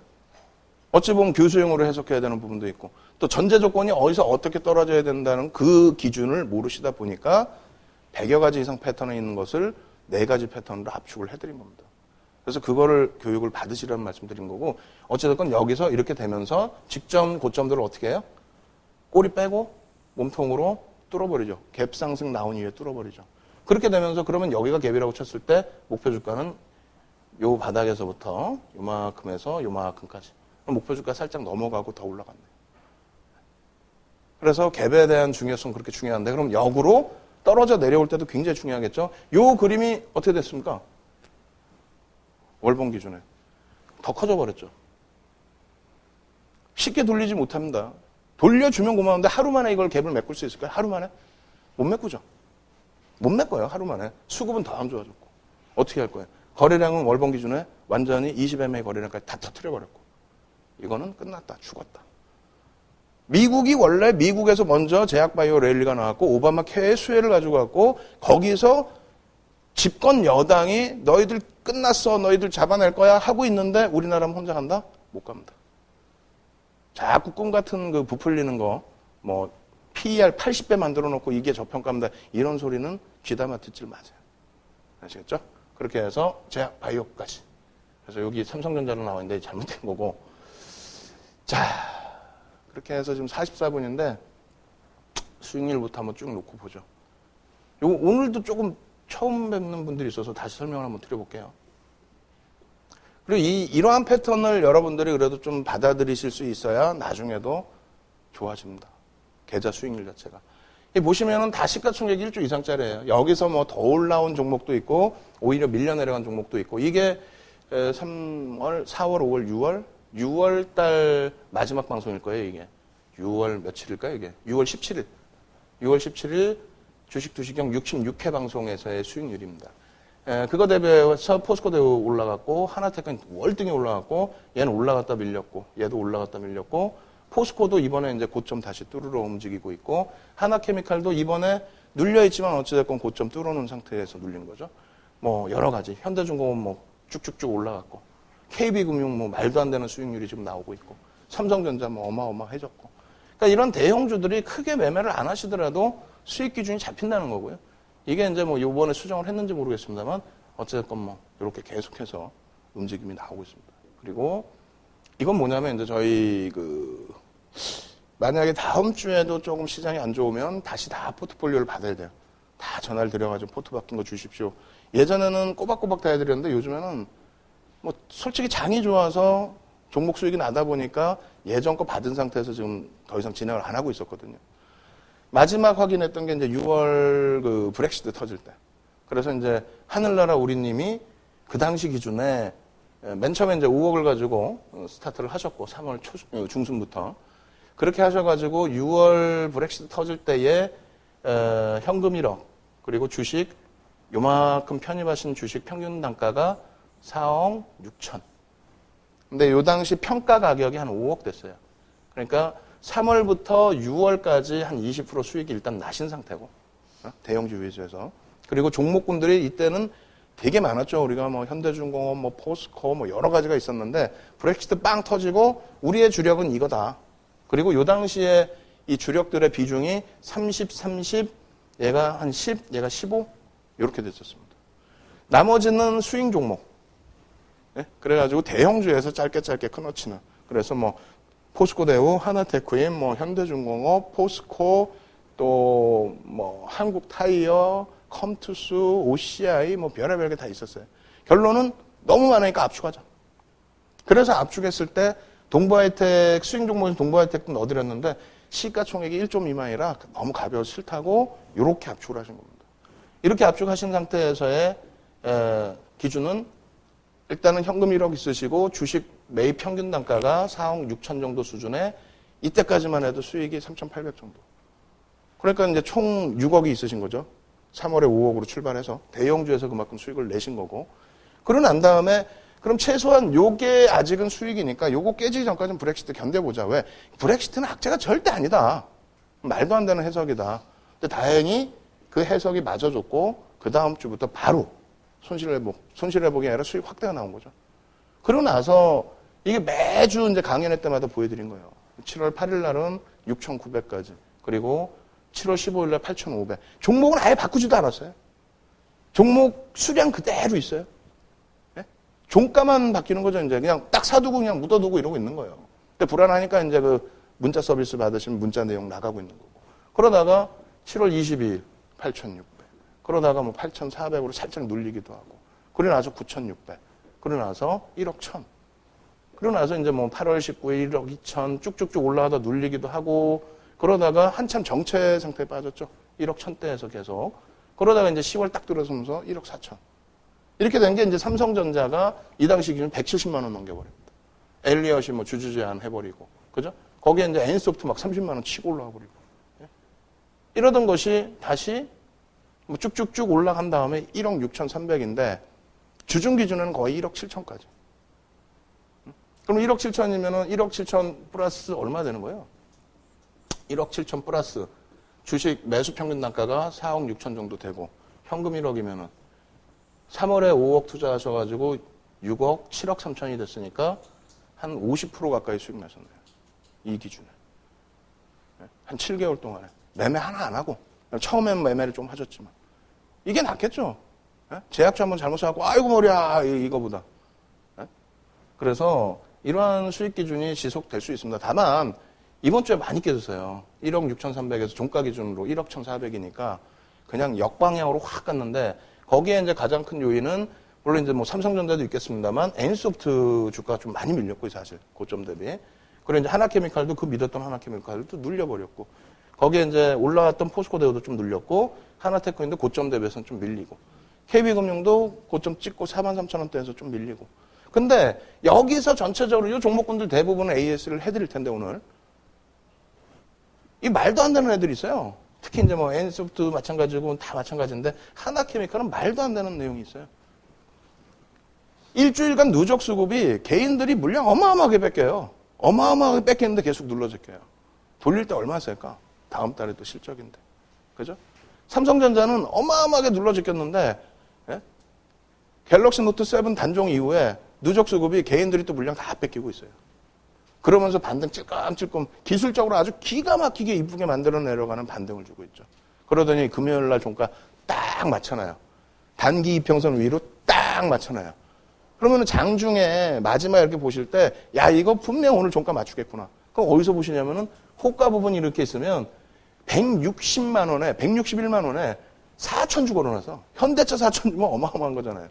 어찌 보면 교수용어로 해석해야 되는 부분도 있고 또 전제 조건이 어디서 어떻게 떨어져야 된다는 그 기준을 모르시다 보니까 100여 가지 이상 패턴이 있는 것을 4가지 패턴으로 압축을 해드린 겁니다. 그래서 그거를 교육을 받으시라는 말씀드린 거고 어찌됐건 여기서 이렇게 되면서 직전 고점들을 어떻게 해요? 꼬리 빼고 몸통으로 뚫어버리죠. 갭 상승 나온 이후에 뚫어버리죠. 그렇게 되면서 그러면 여기가 갭이라고 쳤을 때 목표 주가는 요 바닥에서부터 요만큼에서 요만큼까지 목표 주가 살짝 넘어가고 더 올라갔네요. 그래서 갭에 대한 중요성 그렇게 중요한데 그럼 역으로 떨어져 내려올 때도 굉장히 중요하겠죠. 요 그림이 어떻게 됐습니까? 월봉 기준에 더 커져 버렸죠. 쉽게 돌리지 못합니다. 돌려주면 고마운데 하루 만에 이걸 갭을 메꿀 수 있을까요? 하루 만에? 못 메꾸죠. 못 메꿔요. 하루 만에. 수급은 더 안 좋아졌고. 어떻게 할 거예요? 거래량은 월봉 기준에 완전히 20MA 거래량까지 다 터뜨려 버렸고. 이거는 끝났다. 죽었다. 미국이 원래 미국에서 먼저 제약바이오 랠리가 나왔고 오바마 케어의 수혜를 가지고 왔고 거기서 집권 여당이 너희들 끝났어. 너희들 잡아낼 거야 하고 있는데 우리나라는 혼자 간다? 못 갑니다. 자꾸 꿈 같은 그 부풀리는 거 뭐 PER 80배 만들어 놓고 이게 저평가입니다. 이런 소리는 귀담아 듣질 마세요. 아시겠죠? 그렇게 해서 제약 바이오까지. 그래서 여기 삼성전자로 나와 있는데 잘못된 거고. 자, 그렇게 해서 지금 44분인데 수익률부터 한번 쭉 놓고 보죠. 요거 오늘도 조금 처음 뵙는 분들이 있어서 다시 설명을 한번 드려볼게요. 그리고 이러한 패턴을 여러분들이 그래도 좀 받아들이실 수 있어야 나중에도 좋아집니다. 계좌 수익률 자체가. 보시면은 다 시가총액이 1조 이상짜리예요. 여기서 뭐 더 올라온 종목도 있고 오히려 밀려 내려간 종목도 있고 이게 3월, 4월, 5월, 6월 달 마지막 방송일 거예요, 이게. 6월 며칠일까요, 이게? 6월 17일. 6월 17일 주식 두시경 66회 방송에서의 수익률입니다. 그거 대비해서 포스코도 올라갔고 하나테크는 월등히 올라갔고 얘는 올라갔다 밀렸고 얘도 올라갔다 밀렸고 포스코도 이번에 이제 고점 다시 뚫으러 움직이고 있고 하나케미칼도 이번에 눌려있지만 어찌됐건 고점 뚫어놓은 상태에서 눌린 거죠. 뭐 여러 가지 현대중공업 뭐 쭉쭉쭉 올라갔고 KB금융 뭐 말도 안 되는 수익률이 지금 나오고 있고 삼성전자 뭐 어마어마해졌고 그러니까 이런 대형주들이 크게 매매를 안 하시더라도 수익 기준이 잡힌다는 거고요. 이게 이제 뭐 요번에 수정을 했는지 모르겠습니다만 어쨌든 뭐 이렇게 계속해서 움직임이 나오고 있습니다. 그리고 이건 뭐냐면 이제 저희 만약에 다음 주에도 조금 시장이 안 좋으면 다시 다 포트폴리오를 받아야 돼요. 다 전화를 드려가지고 포트 바뀐 거 주십시오. 예전에는 꼬박꼬박 다 해드렸는데 요즘에는 뭐 솔직히 장이 좋아서 종목 수익이 나다 보니까 예전 거 받은 상태에서 지금 더 이상 진행을 안 하고 있었거든요. 마지막 확인했던 게 이제 6월 브렉시트 터질 때. 그래서 이제 하늘나라 우리님이 그 당시 기준에 맨 처음에 이제 5억을 가지고 스타트를 하셨고 3월 중순부터 그렇게 하셔가지고 6월 브렉시트 터질 때에 현금 1억 그리고 주식 요만큼 편입하신 주식 평균 단가가 4억 6천. 근데 요 당시 평가 가격이 한 5억 됐어요. 그러니까 3월부터 6월까지 한 20% 수익이 일단 나신 상태고 대형주 위주에서 그리고 종목군들이 이때는 되게 많았죠. 우리가 뭐 현대중공업, 뭐 포스코, 뭐 여러 가지가 있었는데 브렉시트 빵 터지고 우리의 주력은 이거다. 그리고 요 당시에 이 주력들의 비중이 30, 30, 얘가 한 10, 얘가 15 이렇게 됐었습니다. 나머지는 스윙 종목. 네? 그래가지고 대형주에서 짧게 끊어치는. 그래서 뭐 포스코 대우, 하나테크인, 뭐 현대중공업, 포스코, 또 뭐 한국타이어, 컴투스, OCI 뭐 별의별 게 다 있었어요. 결론은 너무 많으니까 압축하자. 그래서 압축했을 때 동부하이텍 수익 종목에서 동부하이텍도 넣어드렸는데 시가총액이 1조 미만이라 너무 가벼워서 싫다고 이렇게 압축을 하신 겁니다. 이렇게 압축하신 상태에서의 기준은 일단은 현금 1억 있으시고 주식 매입 평균 단가가 4억 6천 정도 수준에 이때까지만 해도 수익이 3,800 정도. 그러니까 이제 총 6억이 있으신 거죠. 3월에 5억으로 출발해서 대형주에서 그만큼 수익을 내신 거고. 그러고 난 다음에 그럼 최소한 요게 아직은 수익이니까 요거 깨지기 전까지는 브렉시트 견뎌보자. 왜? 브렉시트는 악재가 절대 아니다. 말도 안 되는 해석이다. 근데 다행히 그 해석이 맞아줬고 그 다음 주부터 바로 손실회복이 아니라 수익 확대가 나온 거죠. 그러고 나서 이게 매주 이제 강연회 때마다 보여드린 거예요. 7월 8일 날은 6,900까지. 그리고 7월 15일 날 8,500. 종목은 아예 바꾸지도 않았어요. 종목 수량 그대로 있어요. 네? 종가만 바뀌는 거죠. 이제 그냥 딱 사두고 그냥 묻어두고 이러고 있는 거예요. 근데 불안하니까 이제 그 문자 서비스 받으신 문자 내용 나가고 있는 거고. 그러다가 7월 22일 8,600. 그러다가 뭐 8,400으로 살짝 눌리기도 하고. 그러고 나서 9,600. 그러고 나서 1억 1,000. 그러고 나서 이제 뭐 8월 19일 1억 2천 쭉쭉쭉 올라가다 눌리기도 하고 그러다가 한참 정체 상태에 빠졌죠. 1억 1,000대에서 계속. 그러다가 이제 10월 딱 들어서면서 1억 4천. 이렇게 된 게 이제 삼성전자가 이 당시 기준 170만 원 넘겨버립니다. 엘리엇이 뭐 주주제한 해버리고. 그죠? 거기에 이제 N소프트 막 30만 원 치고 올라가 버리고. 이러던 것이 다시 뭐 쭉쭉쭉 올라간 다음에 1억 6,300인데 주중 기준은 거의 1억 7천까지. 그럼 1억 7천이면은 1억 7천 플러스 얼마 되는 거예요? 1억 7천 플러스 주식 매수 평균 단가가 4억 6천 정도 되고 현금 1억이면은 3월에 5억 투자하셔가지고 6억, 7억 3천이 됐으니까 한 50% 가까이 수익 나셨네요. 이 기준에. 한 7개월 동안에. 매매 하나 안 하고 처음엔 매매를 좀 하셨지만 이게 낫겠죠. 예? 제약주 한번 잘못해갖고 아이고 머리야 이거보다. 예? 그래서 이러한 수익 기준이 지속될 수 있습니다. 다만 이번 주에 많이 깨졌어요. 1억 6,300에서 종가 기준으로 1억 1,400이니까 그냥 역방향으로 확 갔는데 거기에 이제 가장 큰 요인은 물론 이제 뭐 삼성전자도 있겠습니다만 N소프트 주가가 좀 많이 밀렸고요, 사실 고점 대비. 그리고 이제 하나케미칼도 그 밀었던 하나케미칼도 눌려버렸고 거기에 이제 올라왔던 포스코대우도 좀 눌렸고 하나테크인도 고점 대비해서는 좀 밀리고 KB금융도 고점 찍고 43,000원대에서 좀 밀리고. 근데 여기서 전체적으로 이 종목군들 대부분은 AS를 해드릴 텐데 오늘 이 말도 안 되는 애들이 있어요. 특히 이제 뭐 N소프트 마찬가지고 다 마찬가지인데 하나케미칼은 말도 안 되는 내용이 있어요. 일주일간 누적 수급이 개인들이 물량 어마어마하게 뺏겨요. 어마어마하게 뺏기는데 계속 눌러제껴요. 돌릴 때 얼마 쓸까? 다음 달에 또 실적인데. 그죠? 삼성전자는 어마어마하게 눌러제꼈는데 예? 갤럭시 노트 7 단종 이후에 누적 수급이 개인들이 또 물량 다 뺏기고 있어요. 그러면서 반등 찔끔찔끔 기술적으로 아주 기가 막히게 이쁘게 만들어 내려가는 반등을 주고 있죠. 그러더니 금요일 날 종가 딱 맞춰놔요. 단기 이평선 위로 딱 맞춰놔요. 그러면 장중에 마지막 이렇게 보실 때, 야, 이거 분명 오늘 종가 맞추겠구나. 그럼 어디서 보시냐면은, 호가 부분이 이렇게 있으면, 160만 원에, 161만 원에 4,000주 걸어놔서, 현대차 4,000주면 어마어마한 거잖아요.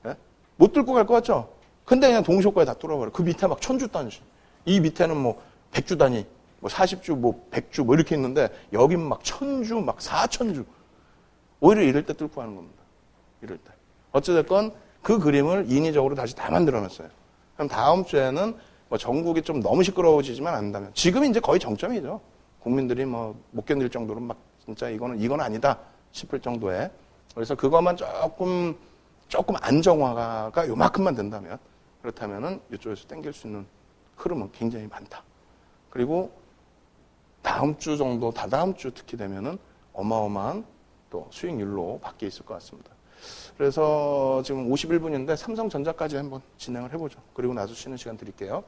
예? 못 뚫고 갈 것 같죠? 근데 그냥 동시호가에 다 뚫어버려. 그 밑에 막 1,000주 단위. 이 밑에는 뭐, 100주 단위, 뭐 40주, 뭐 100주, 뭐 이렇게 있는데, 여긴 막 1,000주, 막 4,000주. 오히려 이럴 때 뚫고 하는 겁니다. 이럴 때. 어찌됐건, 그 그림을 인위적으로 다시 다 만들어놨어요. 그럼 다음 주에는 뭐 전국이 좀 너무 시끄러워지지만 않는다면 지금 이제 거의 정점이죠. 국민들이 뭐 못 견딜 정도로 막 진짜 이건 아니다 싶을 정도에. 그래서 그것만 조금 안정화가 요만큼만 된다면 그렇다면은 이쪽에서 땡길 수 있는 흐름은 굉장히 많다. 그리고 다음 주 정도, 다다음 주 특히 되면은 어마어마한 또 수익률로 바뀌어 있을 것 같습니다. 그래서 지금 51분인데 삼성전자까지 한번 진행을 해보죠. 그리고 나서 쉬는 시간 드릴게요.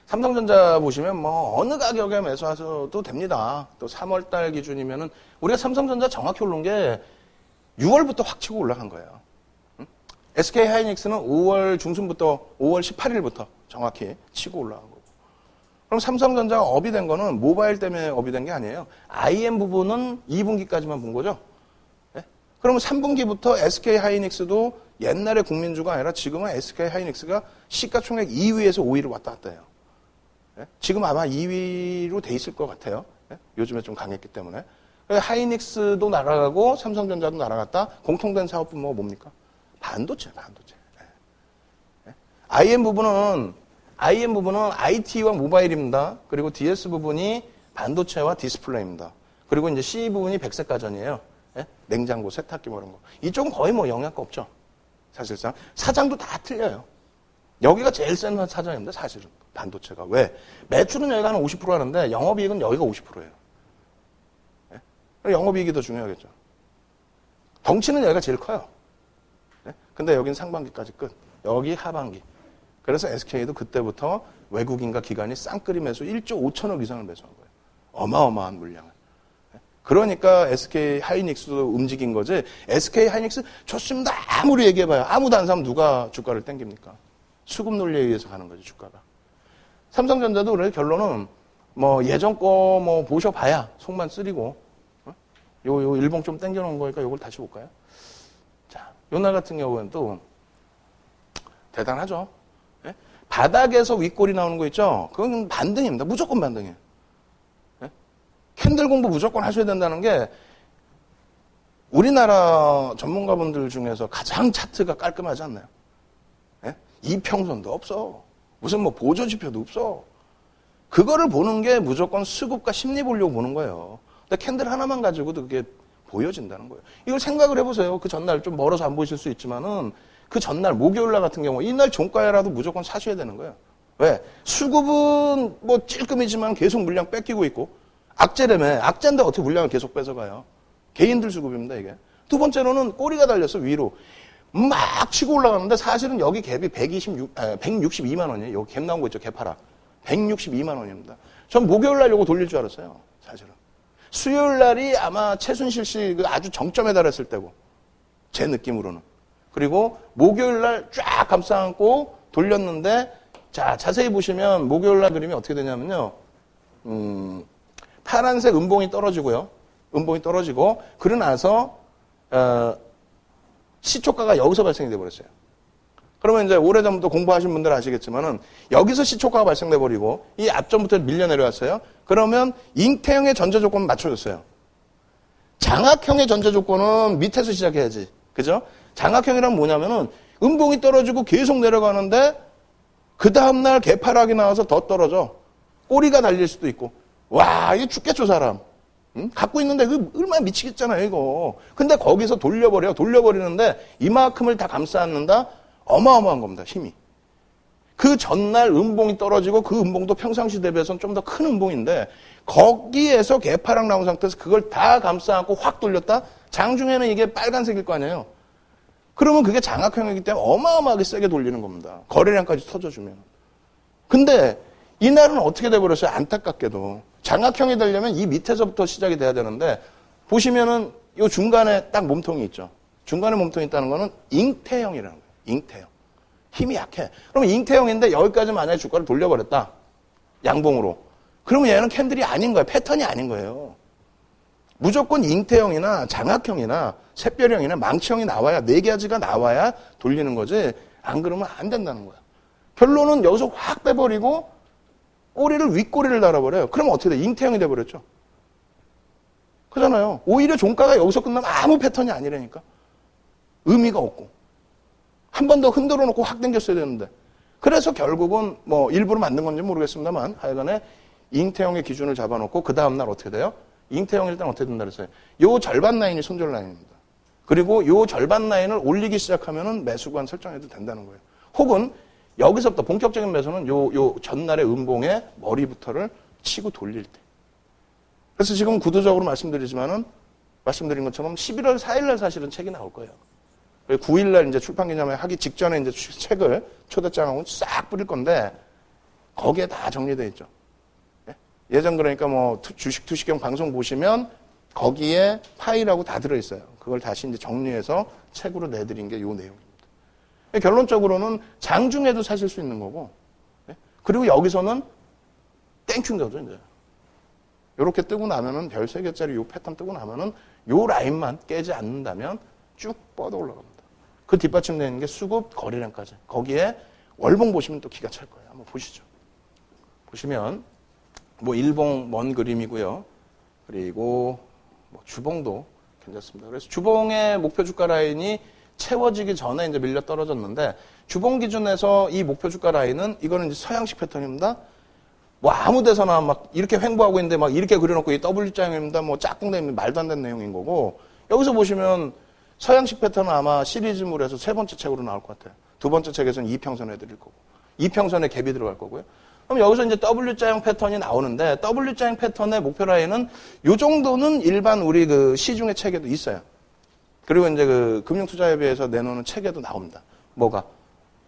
삼성전자 보시면 뭐 어느 가격에 매수하셔도 됩니다. 또 3월달 기준이면은 우리가 삼성전자 정확히 오른 게 6월부터 확 치고 올라간 거예요. SK 하이닉스는 5월 중순부터 5월 18일부터 정확히 치고 올라간 거고. 그럼 삼성전자가 업이 된 거는 모바일 때문에 업이 된 게 아니에요. IM 부분은 2분기까지만 본 거죠. 그러면 3분기부터 SK 하이닉스도 옛날에 국민주가 아니라 지금은 SK 하이닉스가 시가총액 2위에서 5위를 왔다 갔다 해요. 지금 아마 2위로 돼 있을 것 같아요. 요즘에 좀 강했기 때문에. 하이닉스도 날아가고 삼성전자도 날아갔다. 공통된 사업 분모가 뭡니까? 반도체. IM 부분은 IT와 모바일입니다. 그리고 DS 부분이 반도체와 디스플레이입니다. 그리고 이제 C 부분이 백색 가전이에요. 냉장고, 세탁기 뭐 이런 거. 이쪽은 거의 뭐 영향가 없죠. 사실상. 사장도 다 틀려요. 여기가 제일 센 사장입니다. 사실은. 반도체가. 왜? 매출은 여기가 한 50% 하는데 영업이익은 여기가 50%예요. 영업이익이 더 중요하겠죠. 덩치는 여기가 제일 커요. 근데 여긴 상반기까지 끝. 여기 하반기. 그래서 SK도 그때부터 외국인과 기관이 쌍끌이 매수 1조 5천억 이상을 매수한 거예요. 어마어마한 물량을. 그러니까 SK 하이닉스도 움직인 거지. SK 하이닉스 좋습니다. 아무리 얘기해봐요. 아무도 안 사면 누가 주가를 땡깁니까? 수급 논리에 의해서 가는 거지, 주가가. 삼성전자도 그래 결론은 뭐 예전 거 뭐 보셔봐야 속만 쓰리고 요 일봉 좀 땡겨놓은 거니까 요걸 다시 볼까요? 자, 요날 같은 경우는 또 대단하죠. 예? 바닥에서 윗골이 나오는 거 있죠? 그건 반등입니다. 무조건 반등이에요. 캔들 공부 무조건 하셔야 된다는 게 우리나라 전문가분들 중에서 가장 차트가 깔끔하지 않나요? 예? 이평선도 없어. 무슨 뭐 보조지표도 없어. 그거를 보는 게 무조건 수급과 심리 보려고 보는 거예요. 근데 캔들 하나만 가지고도 그게 보여진다는 거예요. 이걸 생각을 해보세요. 그 전날 좀 멀어서 안 보이실 수 있지만은 그 전날 목요일날 같은 경우 이날 종가에라도 무조건 사셔야 되는 거예요. 왜? 수급은 뭐 찔끔이지만 계속 물량 뺏기고 있고 악재라며. 악재인데 어떻게 물량을 계속 뺏어가요? 개인들 수급입니다, 이게. 두 번째로는 꼬리가 달렸어, 위로. 막 치고 올라가는데 사실은 여기 갭이 162만 원이에요. 여기 갭 나온 거 있죠, 갭 하라. 162만 원입니다. 전 목요일 날 요거 돌릴 줄 알았어요, 사실은. 수요일 날이 아마 최순실 씨 그 아주 정점에 달했을 때고, 제 느낌으로는. 그리고 목요일 날 쫙 감싸안고 돌렸는데, 자, 자세히 보시면 목요일 날 그림이 어떻게 되냐면요. 파란색 음봉이 떨어지고요. 음봉이 떨어지고, 그러고 나서, 시초가가 여기서 발생이 돼버렸어요. 그러면 이제 오래전부터 공부하신 분들은 아시겠지만은, 여기서 시초가가 발생돼버리고, 이 앞전부터 밀려 내려왔어요. 그러면 잉태형의 전제 조건은 맞춰졌어요. 장악형의 전제 조건은 밑에서 시작해야지. 그죠? 장악형이란 뭐냐면은, 음봉이 떨어지고 계속 내려가는데, 그 다음날 개파락이 나와서 더 떨어져. 꼬리가 달릴 수도 있고. 와, 이게 죽겠죠, 사람. 응? 갖고 있는데, 그 얼마나 미치겠잖아요, 이거. 근데 거기서 돌려버려. 돌려버리는데, 이만큼을 다 감싸안는다? 어마어마한 겁니다, 힘이. 그 전날 음봉이 떨어지고, 그 음봉도 평상시 대비해서는 좀 더 큰 음봉인데, 거기에서 개파락 나온 상태에서 그걸 다 감싸안고 확 돌렸다? 장중에는 이게 빨간색일 거 아니에요. 그러면 그게 장악형이기 때문에 어마어마하게 세게 돌리는 겁니다. 거래량까지 터져주면. 근데 이날은 어떻게 돼버렸어요? 안타깝게도. 장악형이 되려면 이 밑에서부터 시작이 돼야 되는데, 보시면은 이 중간에 딱 몸통이 있죠. 중간에 몸통이 있다는 거는 잉태형이라는 거예요. 잉태형. 힘이 약해. 그럼 잉태형인데 여기까지 만약에 주가를 돌려버렸다. 양봉으로. 그러면 얘는 캔들이 아닌 거예요. 패턴이 아닌 거예요. 무조건 잉태형이나 장악형이나 샛별형이나 망치형이 나와야, 네 가지가 나와야 돌리는 거지, 안 그러면 안 된다는 거야. 결론은 여기서 확 빼버리고 꼬리를 윗꼬리를 달아버려요. 그러면 어떻게 돼? 잉태형이 돼버렸죠. 그잖아요. 오히려 종가가 여기서 끝나면 아무 패턴이 아니라니까. 의미가 없고. 한 번 더 흔들어 놓고 확 당겼어야 되는데. 그래서 결국은 뭐 일부러 만든 건지 모르겠습니다만, 하여간에 잉태형의 기준을 잡아놓고 그 다음날 어떻게 돼요? 잉태형이 일단 어떻게 된다 그랬어요? 요 절반 라인이 손절 라인입니다. 그리고 요 절반 라인을 올리기 시작하면은 매수관 설정해도 된다는 거예요. 혹은 여기서부터 본격적인 매수는 요 전날의 음봉의 머리부터를 치고 돌릴 때. 그래서 지금 구도적으로 말씀드린 것처럼 11월 4일날 사실은 책이 나올 거예요. 9일날 이제 출판 기념회 하기 직전에 이제 책을 초대장하고 싹 뿌릴 건데, 거기에 다 정리되어 있죠. 예전 그러니까 뭐 주식 투시경 방송 보시면 거기에 파일하고 다 들어있어요. 그걸 다시 이제 정리해서 책으로 내드린 게 요 내용입니다. 결론적으로는 장중에도 사실 수 있는 거고, 그리고 여기서는 땡큐인 거죠, 이제. 요렇게 뜨고 나면은 별 3개짜리 요 패턴 뜨고 나면은 요 라인만 깨지 않는다면 쭉 뻗어 올라갑니다. 그 뒷받침되는 게 수급 거래량까지. 거기에 월봉 보시면 또 기가 찰 거예요. 한번 보시죠. 보시면 뭐 일봉 먼 그림이고요. 그리고 뭐 주봉도 괜찮습니다. 그래서 주봉의 목표 주가 라인이 채워지기 전에 이제 밀려 떨어졌는데, 주봉 기준에서 이 목표 주가 라인은 이거는 이제 서양식 패턴입니다. 뭐 아무 데서나 막 이렇게 횡보하고 있는데 막 이렇게 그려놓고 이 W자형입니다. 뭐 짝꿍대입니다. 말도 안 되는 내용인 거고, 여기서 보시면 서양식 패턴은 아마 시리즈물에서 3번째 책으로 나올 것 같아요. 2번째 책에서는 이평선 해드릴 거고, 이평선에 갭이 들어갈 거고요. 그럼 여기서 이제 W자형 패턴이 나오는데, W자형 패턴의 목표 라인은 요 정도는 일반 우리 그 시중의 책에도 있어요. 그리고 이제 그 금융투자협의회에서 내놓는 책에도 나옵니다. 뭐가?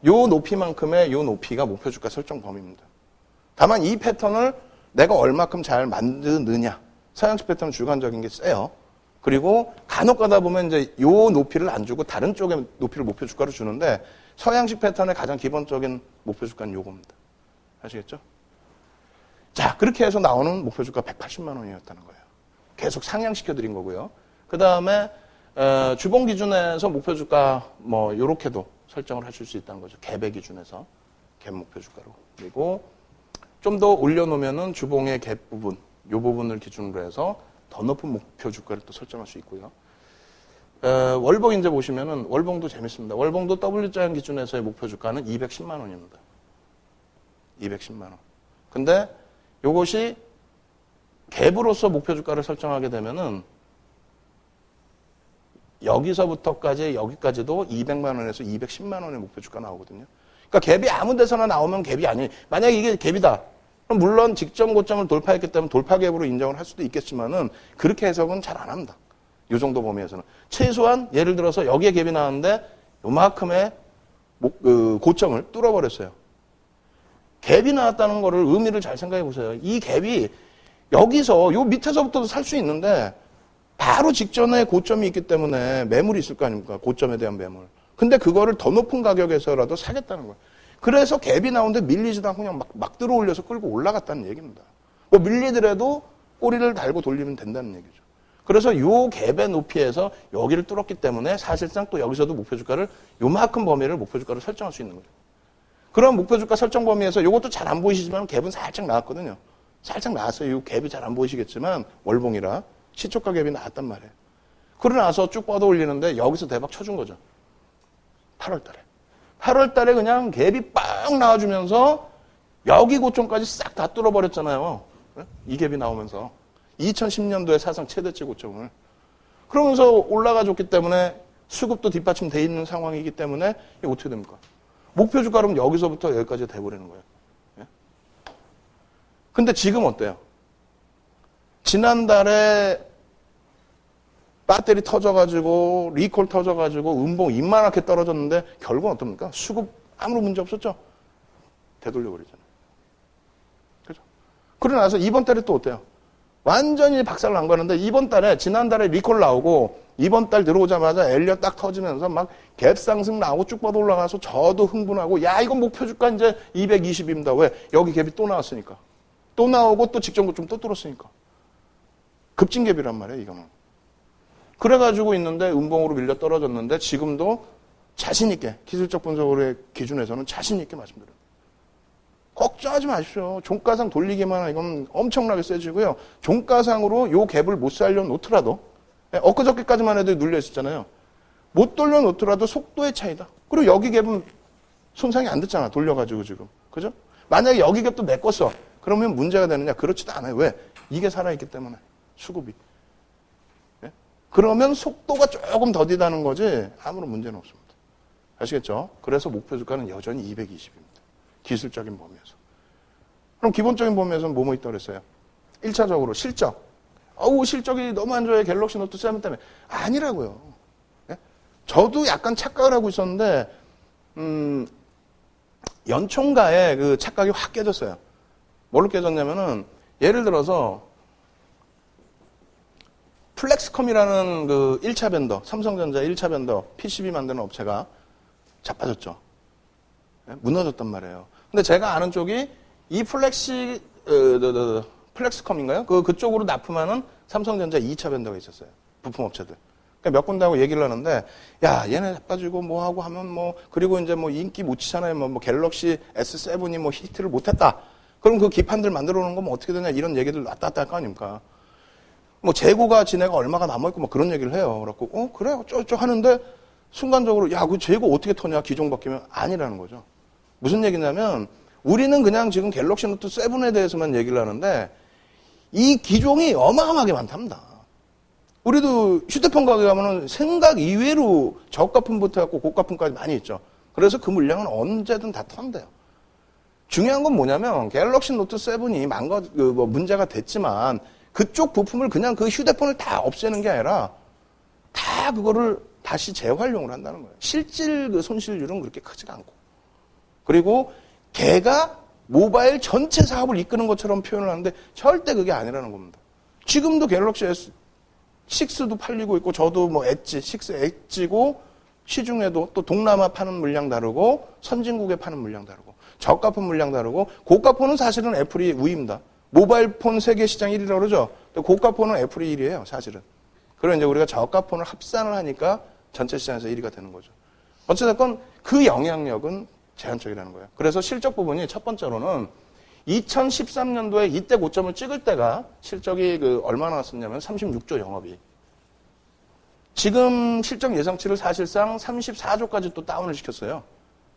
요 높이만큼의 요 높이가 목표 주가 설정 범위입니다. 다만 이 패턴을 내가 얼마큼 잘 만드느냐. 서양식 패턴은 주관적인 게 세요. 그리고 간혹 가다 보면 이제 요 높이를 안 주고 다른 쪽의 높이를 목표 주가로 주는데, 서양식 패턴의 가장 기본적인 목표 주가는 요겁니다. 아시겠죠? 자, 그렇게 해서 나오는 목표 주가 180만 원이었다는 거예요. 계속 상향시켜 드린 거고요. 그 다음에 주봉 기준에서 목표 주가 뭐 요렇게도 설정을 하실 수 있다는 거죠. 갭의 기준에서 갭 목표 주가로. 그리고 좀 더 올려놓으면은 주봉의 갭 부분, 요 부분을 기준으로 해서 더 높은 목표 주가를 또 설정할 수 있고요. 월봉 이제 보시면은 월봉도 재밌습니다. 월봉도 W자형 기준에서의 목표 주가는 210만 원입니다. 210만 원. 근데 요것이 갭으로서 목표 주가를 설정하게 되면은 여기서부터까지 여기까지도 200만 원에서 210만 원의 목표 주가 나오거든요. 그러니까 갭이 아무 데서나 나오면 갭이 아니에요. 만약에 이게 갭이다. 그럼 물론 직전 고점을 돌파했기 때문에 돌파 갭으로 인정을 할 수도 있겠지만은 그렇게 해석은 잘 안 합니다. 이 정도 범위에서는. 최소한 예를 들어서 여기에 갭이 나왔는데 요만큼의 고점을 뚫어버렸어요. 갭이 나왔다는 거를 의미를 잘 생각해 보세요. 이 갭이 여기서 요 밑에서부터도 살 수 있는데 바로 직전에 고점이 있기 때문에 매물이 있을 거 아닙니까? 고점에 대한 매물. 근데 그거를 더 높은 가격에서라도 사겠다는 거예요. 그래서 갭이 나오는데 밀리지도 않고 그냥 막 들어올려서 끌고 올라갔다는 얘기입니다. 뭐 밀리더라도 꼬리를 달고 돌리면 된다는 얘기죠. 그래서 요 갭의 높이에서 여기를 뚫었기 때문에 사실상 또 여기서도 목표주가를 요만큼 범위를 목표주가를 설정할 수 있는 거죠. 그럼 목표주가 설정 범위에서 요것도 잘 안 보이시지만 갭은 살짝 나왔거든요. 살짝 나왔어요. 요 갭이 잘 안 보이시겠지만 월봉이라 시초가 갭이 나왔단 말이에요. 그러고 나서 쭉 뻗어 올리는데 여기서 대박 쳐준 거죠. 8월 달에. 8월 달에 그냥 갭이 빵 나와주면서 여기 고점까지 싹 다 뚫어버렸잖아요. 이 갭이 나오면서. 2010년도에 사상 최대치 고점을. 그러면서 올라가 줬기 때문에 수급도 뒷받침돼 있는 상황이기 때문에 이게 어떻게 됩니까? 목표 주가는 여기서부터 여기까지 돼버리는 거예요. 예? 근데 지금 어때요? 지난달에 배터리 터져가지고 리콜 터져가지고 음봉 이만하게 떨어졌는데 결국은 어떻습니까? 수급 아무런 문제 없었죠? 되돌려버리잖아요. 그죠? 그러고 나서 이번 달에 또 어때요? 완전히 박살 난 거는데 이번 달에 지난달에 리콜 나오고 이번 달 들어오자마자 엘리엇 딱 터지면서 막 갭 상승 나오고 쭉 뻗어 올라가서 저도 흥분하고 야 이건 목표 주가 이제 220입니다. 왜? 여기 갭이 또 나왔으니까. 또 나오고 또 직전 고점 또 뚫었으니까. 급진갭이란 말이에요, 이거는. 그래가지고 있는데 음봉으로 밀려 떨어졌는데 지금도 자신있게, 기술적 분석의 기준에서는 자신있게 말씀드려요. 걱정하지 마십시오. 종가상 돌리기만 하면 이건 엄청나게 세지고요. 종가상으로 요 갭을 못 살려놓더라도, 엊그저께까지만 해도 눌려있었잖아요. 못 돌려놓더라도 속도의 차이다. 그리고 여기 갭은 손상이 안 됐잖아. 돌려가지고 지금. 그죠? 만약에 여기 갭도 메꿨어. 그러면 문제가 되느냐? 그렇지도 않아요. 왜? 이게 살아있기 때문에. 수급이. 예? 그러면 속도가 조금 더디다는 거지 아무런 문제는 없습니다. 아시겠죠? 그래서 목표 주가는 여전히 220입니다. 기술적인 범위에서. 그럼 기본적인 범위에서는 뭐뭐 있다고 그랬어요? 1차적으로 실적. 실적이 너무 안 좋아요. 갤럭시 노트 7 때문에. 아니라고요. 예? 저도 약간 착각을 하고 있었는데 연총가에 그 착각이 확 깨졌어요. 뭘로 깨졌냐면은 예를 들어서 플렉스컴이라는 그 1차 벤더, 삼성전자 1차 벤더, PCB 만드는 업체가 자빠졌죠. 무너졌단 말이에요. 근데 제가 아는 쪽이 이 플렉스컴인가요? 그쪽으로 납품하는 삼성전자 2차 벤더가 있었어요. 부품 업체들. 그러니까 몇 군데하고 얘기를 하는데, 야, 얘네 자빠지고 뭐 하고 하면 뭐, 그리고 이제 뭐 인기 못 치잖아요. 뭐 갤럭시 S7이 뭐 히트를 못 했다. 그럼 그 기판들 만들어 놓은 거면 어떻게 되냐 이런 얘기들 왔다 갔다 할 거 아닙니까? 뭐 재고가 지네가 얼마가 남아있고 뭐 그런 얘기를 해요. 그래갖고 그래 어쩌고저쩌고 하는데 순간적으로 야 그 재고 어떻게 터냐 기종 바뀌면 아니라는 거죠. 무슨 얘기냐면 우리는 그냥 지금 갤럭시 노트 7에 대해서만 얘기를 하는데 이 기종이 어마어마하게 많답니다. 우리도 휴대폰 가게 가면은 생각 이외로 저가품부터 해갖고 고가품까지 많이 있죠. 그래서 그 물량은 언제든 다 턴대요. 중요한 건 뭐냐면 갤럭시 노트 7이 문제가 됐지만 그쪽 부품을 그냥 그 휴대폰을 다 없애는 게 아니라 다 그거를 다시 재활용을 한다는 거예요. 실질 그 손실률은 그렇게 크지가 않고. 그리고 걔가 모바일 전체 사업을 이끄는 것처럼 표현을 하는데 절대 그게 아니라는 겁니다. 지금도 갤럭시 S6도 팔리고 있고 저도 뭐 엣지, 6 엣지고 시중에도 또 동남아 파는 물량 다르고 선진국에 파는 물량 다르고 저가폰 물량 다르고 고가폰은 사실은 애플이 우위입니다. 모바일 폰 세계 시장 1위라고 그러죠. 고가폰은 애플이 1위예요, 사실은. 그리고 이제 우리가 저가폰을 합산을 하니까 전체 시장에서 1위가 되는 거죠. 어쨌든 그 영향력은 제한적이라는 거예요. 그래서 실적 부분이 첫 번째로는 2013년도에 이때 고점을 찍을 때가 실적이 얼마나 나왔었냐면 36조 영업이. 지금 실적 예상치를 사실상 34조까지 또 다운을 시켰어요.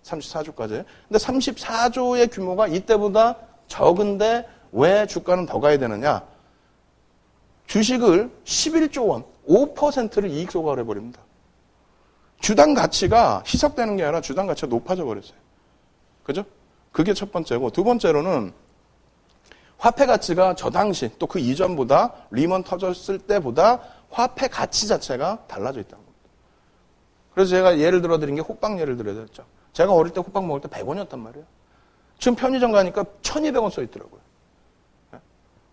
34조까지. 근데 34조의 규모가 이때보다 적은데 왜 주가는 더 가야 되느냐? 주식을 11조 원, 5%를 이익 소각을 해버립니다. 주당 가치가 희석되는 게 아니라 주당 가치가 높아져 버렸어요. 그죠? 그게 첫 번째고, 두 번째로는 화폐 가치가 저 당시 또 그 이전보다 리먼 터졌을 때보다 화폐 가치 자체가 달라져 있다는 겁니다. 그래서 제가 예를 들어 드린 게 호빵 예를 들어드렸죠. 제가 어릴 때 호빵 먹을 때 100원이었단 말이에요. 지금 편의점 가니까 1,200원 써 있더라고요.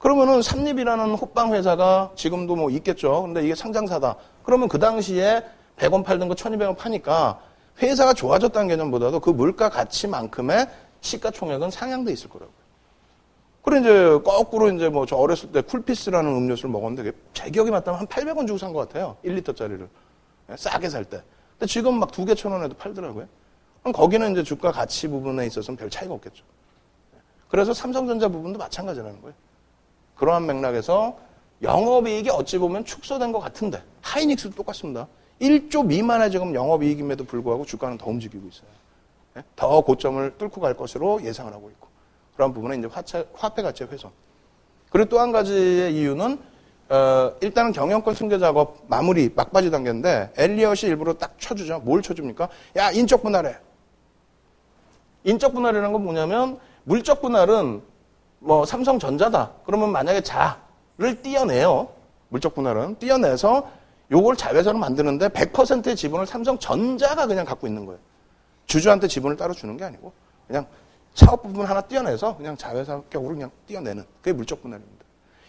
그러면은 삼립이라는 호빵 회사가 지금도 뭐 있겠죠. 근데 이게 상장사다. 그러면 그 당시에 100원 팔던 거 1200원 파니까 회사가 좋아졌다는 개념보다도 그 물가 가치만큼의 시가총액은 상향돼 있을 거라고요. 그리고 이제 거꾸로 이제 뭐 저 어렸을 때 쿨피스라는 음료수를 먹었는데 제 기억이 맞다면 한 800원 주고 산 것 같아요. 1리터짜리를. 싸게 살 때. 근데 지금 막 2개 1,000원에도 팔더라고요. 그럼 거기는 이제 주가 가치 부분에 있어서는 별 차이가 없겠죠. 그래서 삼성전자 부분도 마찬가지라는 거예요. 그러한 맥락에서 영업이익이 어찌 보면 축소된 것 같은데 하이닉스도 똑같습니다. 1조 미만의 지금 영업이익임에도 불구하고 주가는 더 움직이고 있어요. 더 고점을 뚫고 갈 것으로 예상을 하고 있고 그런 부분은 이제 화폐 가치의 훼손. 그리고 또 한 가지의 이유는 일단은 경영권 승계 작업 마무리 막바지 단계인데 엘리엇이 일부러 딱 쳐주죠. 뭘 쳐줍니까? 야 인적 분할해. 인적 분할이라는 건 뭐냐면 물적 분할은 뭐 삼성전자다. 그러면 만약에 자를 떼어내요. 물적 분할은 떼어내서 요걸 자회사로 만드는데 100%의 지분을 삼성전자가 그냥 갖고 있는 거예요. 주주한테 지분을 따로 주는 게 아니고 그냥 사업 부분 하나 떼어내서 그냥 자회사 격으로 그냥 떼어내는 그게 물적 분할입니다.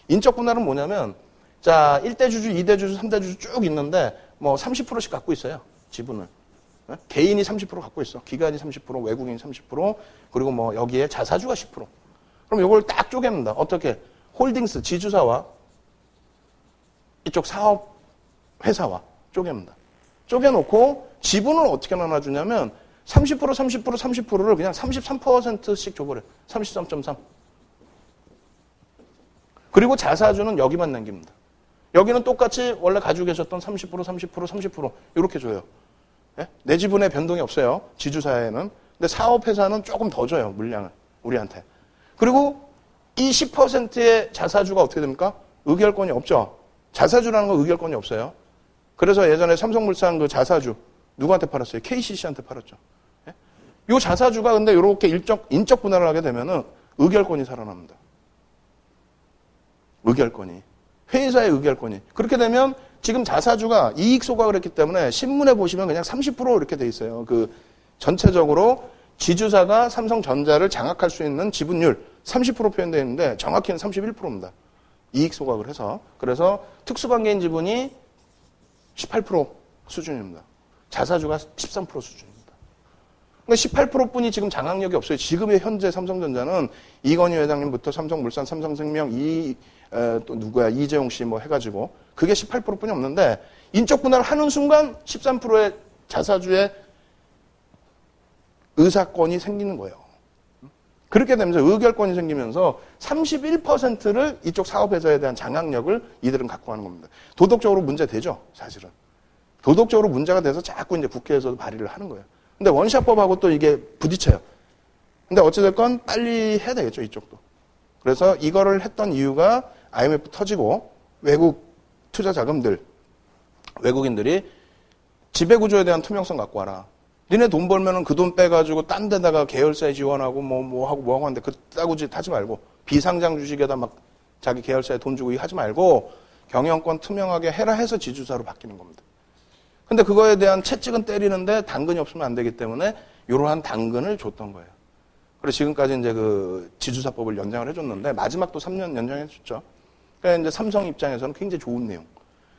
인적 분할은 뭐냐면 자 1대 주주, 2대 주주, 3대 주주 쭉 있는데 뭐 30%씩 갖고 있어요. 지분을. 개인이 30% 갖고 있어. 기관이 30%, 외국인이 30%, 그리고 뭐 여기에 자사주가 10%. 그럼 요걸 딱 쪼갭니다. 어떻게? 홀딩스, 지주사와 이쪽 사업 회사와 쪼갭니다. 쪼개놓고 지분을 어떻게 나눠주냐면 30%, 30%, 30%를 그냥 33%씩 줘버려요. 33.3. 그리고 자사주는 여기만 남깁니다. 여기는 똑같이 원래 가지고 계셨던 30%, 30%, 30% 이렇게 줘요. 예? 내 지분에 변동이 없어요. 지주사에는. 근데 사업회사는 조금 더 줘요. 물량을. 우리한테. 그리고 이 10%의 자사주가 어떻게 됩니까? 의결권이 없죠. 자사주라는 건 의결권이 없어요. 그래서 예전에 삼성물산 그 자사주 누구한테 팔았어요? KCC한테 팔았죠. 예? 이 자사주가 근데 이렇게 인적 분할을 하게 되면은 의결권이 살아납니다. 의결권이. 회사의 의결권이. 그렇게 되면 지금 자사주가 이익 소각을 했기 때문에 신문에 보시면 그냥 30% 이렇게 돼 있어요. 그 전체적으로 지주사가 삼성전자를 장악할 수 있는 지분율 30% 표현되어 있는데 정확히는 31%입니다. 이익 소각을 해서. 그래서 특수관계인 지분이 18% 수준입니다. 자사주가 13% 수준입니다. 그러니까 18%뿐이 지금 장악력이 없어요. 지금의 현재 삼성전자는 이건희 회장님부터 삼성물산, 삼성생명, 또 누구야, 이재용 씨 뭐 해가지고 그게 18%뿐이 없는데 인적 분할을 하는 순간 13%의 자사주의 의사권이 생기는 거예요. 그렇게 되면서 의결권이 생기면서 31%를 이쪽 사업회사에 대한 장악력을 이들은 갖고 가는 겁니다. 도덕적으로 문제되죠, 사실은. 도덕적으로 문제가 돼서 자꾸 이제 국회에서도 발의를 하는 거예요. 근데 원샷법하고 또 이게 부딪혀요. 근데 어찌됐건 빨리 해야 되겠죠, 이쪽도. 그래서 이거를 했던 이유가 IMF 터지고 외국 투자 자금들, 외국인들이 지배구조에 대한 투명성 갖고 와라. 니네 돈 벌면은 그 돈 빼가지고 딴 데다가 계열사에 지원하고 뭐 하고 하는데 그따구 짓 하지 말고 비상장 주식에다 막 자기 계열사에 돈 주고 하지 말고 경영권 투명하게 해라 해서 지주사로 바뀌는 겁니다. 근데 그거에 대한 채찍은 때리는데 당근이 없으면 안 되기 때문에 이러한 당근을 줬던 거예요. 그래서 지금까지 이제 그 지주사법을 연장을 해줬는데 마지막 또 3년 연장해줬죠. 그러니까 이제 삼성 입장에서는 굉장히 좋은 내용.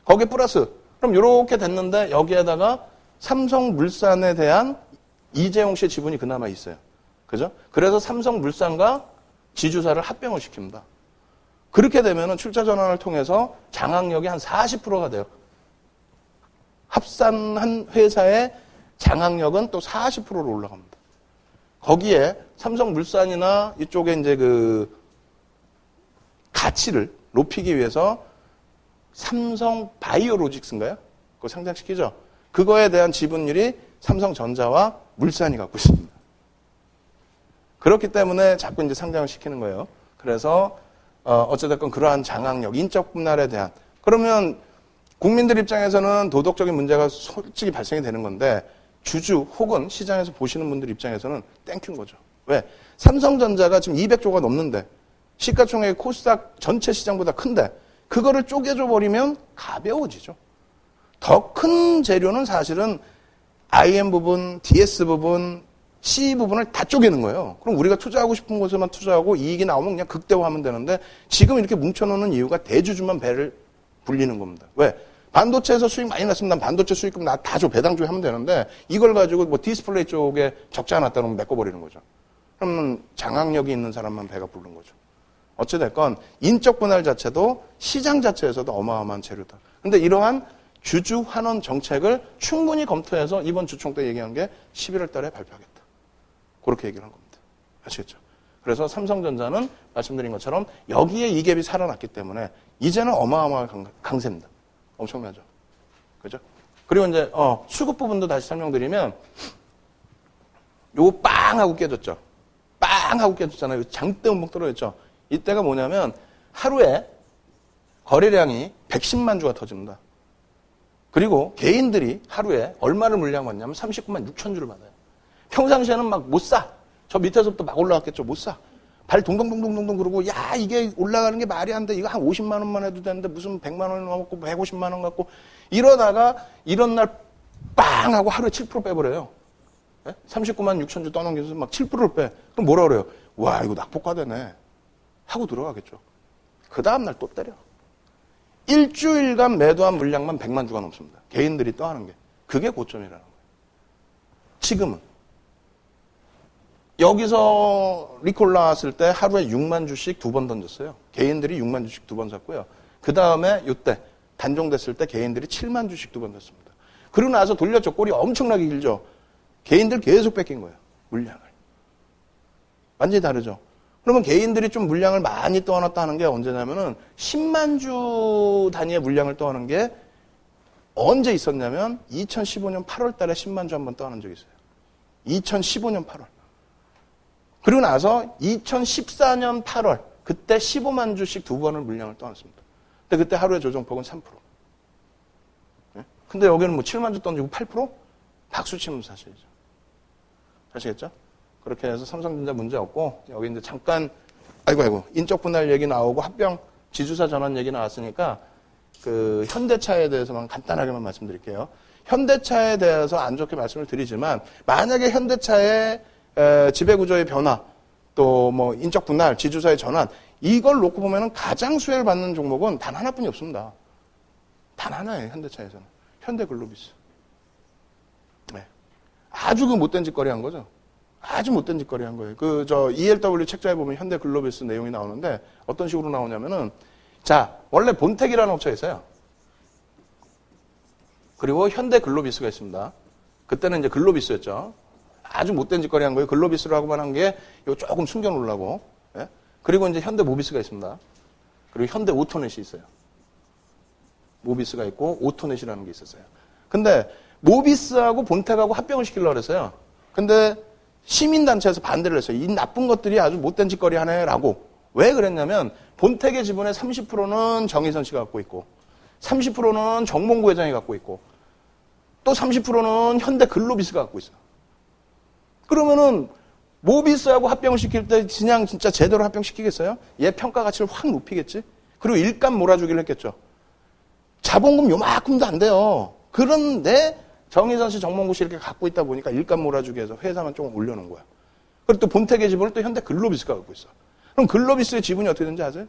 거기에 플러스 그럼 이렇게 됐는데 여기에다가 삼성물산에 대한 이재용 씨의 지분이 그나마 있어요. 그죠? 그래서 삼성물산과 지주사를 합병을 시킵니다. 그렇게 되면은 출자 전환을 통해서 장악력이 한 40%가 돼요. 합산한 회사의 장악력은 또 40%로 올라갑니다. 거기에 삼성물산이나 이쪽에 이제 그 가치를 높이기 위해서 삼성바이오로직스인가요? 그거 상장시키죠? 그거에 대한 지분율이 삼성전자와 물산이 갖고 있습니다. 그렇기 때문에 자꾸 이제 상장을 시키는 거예요. 그래서 어찌됐건 그러한 장악력, 인적 분할에 대한 그러면 국민들 입장에서는 도덕적인 문제가 솔직히 발생이 되는 건데 주주 혹은 시장에서 보시는 분들 입장에서는 땡큐인 거죠. 왜? 삼성전자가 지금 200조가 넘는데 시가총액이 코스닥 전체 시장보다 큰데 그거를 쪼개줘 버리면 가벼워지죠. 더 큰 재료는 사실은 IM 부분, DS 부분, C 부분을 다 쪼개는 거예요. 그럼 우리가 투자하고 싶은 곳에만 투자하고 이익이 나오면 그냥 극대화하면 되는데 지금 이렇게 뭉쳐놓는 이유가 대주주만 배를 불리는 겁니다. 왜? 반도체에서 수익 많이 났으면 난 반도체 수익금 나 다 줘. 배당주 하면 되는데 이걸 가지고 뭐 디스플레이 쪽에 적자 났다 그러면 메꿔버리는 거죠. 그러면 장악력이 있는 사람만 배가 부른 거죠. 어찌됐건 인적 분할 자체도 시장 자체에서도 어마어마한 재료다. 근데 이러한 주주 환원 정책을 충분히 검토해서 이번 주총 때 얘기한 게 11월 달에 발표하겠다. 그렇게 얘기를 한 겁니다. 아시겠죠? 그래서 삼성전자는 말씀드린 것처럼 여기에 이 갭이 살아났기 때문에 이제는 어마어마한 강세입니다. 엄청나죠? 그죠? 그리고 이제, 수급 부분도 다시 설명드리면, 요거 빵! 하고 깨졌죠? 빵! 하고 깨졌잖아요. 장대 음봉 떨어졌죠? 이때가 뭐냐면, 하루에 거래량이 110만 주가 터집니다. 그리고 개인들이 하루에 얼마를 물량 받냐면 39만 6천 주를 받아요. 평상시에는 막 못 사. 저 밑에서부터 막 올라갔겠죠? 못 사. 발 동동동동동동 그러고 야 이게 올라가는 게 말이 안 돼. 이거 한 50만 원만 해도 되는데 무슨 100만 원이 넘었고 150만 원 갖고 이러다가 이런 날 빵 하고 하루에 7% 빼버려요. 네? 39만 6천 주 떠넘기면서 막 7%를 빼. 그럼 뭐라 그래요? 와 이거 낙폭과되네. 하고 들어가겠죠. 그 다음날 또 때려. 일주일간 매도한 물량만 100만 주가 넘습니다. 개인들이 떠하는 게. 그게 고점이라는 거예요. 지금은. 여기서 리콜 나왔을 때 하루에 6만 주씩 2번 던졌어요. 개인들이 6만 주씩 2번 샀고요. 그 다음에 이때 단종됐을 때 개인들이 7만 주씩 2번 샀습니다. 그러고 나서 돌렸죠. 꼴이 엄청나게 길죠. 개인들 계속 뺏긴 거예요. 물량을. 완전히 다르죠. 그러면 개인들이 좀 물량을 많이 떠안았다는 게 언제냐면은 10만 주 단위의 물량을 떠안은 게 언제 있었냐면 2015년 8월 달에 10만 주 한번 떠안은 적이 있어요. 2015년 8월. 그리고 나서 2014년 8월 그때 15만 주씩 2번을 물량을 떠났습니다. 근데 그때 하루의 조정폭은 3%. 네? 근데 여기는 뭐 7만 주 던지고 8%? 박수 치면서 사셔야죠. 아시겠죠? 그렇게 해서 삼성전자 문제 없고 여기 이제 잠깐 아이고 인적 분할 얘기 나오고 합병 지주사 전환 얘기 나왔으니까 그 현대차에 대해서만 간단하게만 말씀드릴게요. 현대차에 대해서 안 좋게 말씀을 드리지만 만약에 현대차의 지배구조의 변화, 또 뭐 인적 분할, 지주사의 전환, 이걸 놓고 보면은 가장 수혜를 받는 종목은 단 하나뿐이 없습니다. 단 하나예요, 현대차에서는. 현대글로비스. 네. 아주 그 못된 짓거리 한 거죠. 아주 못된 짓거리 한 거예요. ELW 책자에 보면 현대글로비스 내용이 나오는데 어떤 식으로 나오냐면은 자, 원래 본택이라는 업체가 있어요. 그리고 현대글로비스가 있습니다. 그때는 이제 글로비스였죠. 아주 못된 짓거리 한 거예요. 글로비스라고만 한 게 조금 숨겨놓으려고. 예? 그리고 이제 현대모비스가 있습니다. 그리고 현대오토넷이 있어요. 모비스가 있고 오토넷이라는 게 있었어요. 근데 모비스하고 본택하고 합병을 시키려고 그랬어요. 근데 시민단체에서 반대를 했어요. 이 나쁜 것들이 아주 못된 짓거리 하네라고. 왜 그랬냐면 본택의 지분의 30%는 정의선 씨가 갖고 있고 30%는 정몽구 회장이 갖고 있고 또 30%는 현대글로비스가 갖고 있어요. 그러면은 모비스하고 합병을 시킬 때 그냥 진짜 제대로 합병시키겠어요? 얘 평가 가치를 확 높이겠지? 그리고 일감 몰아주기를 했겠죠. 자본금 요만큼도 안 돼요. 그런데 정의선 씨, 정몽구 씨 이렇게 갖고 있다 보니까 일감 몰아주기 해서 회사만 조금 올려놓은 거야. 그리고 또 본택의 지분을 또 현대글로비스가 갖고 있어. 그럼 글로비스의 지분이 어떻게 되는지 아세요?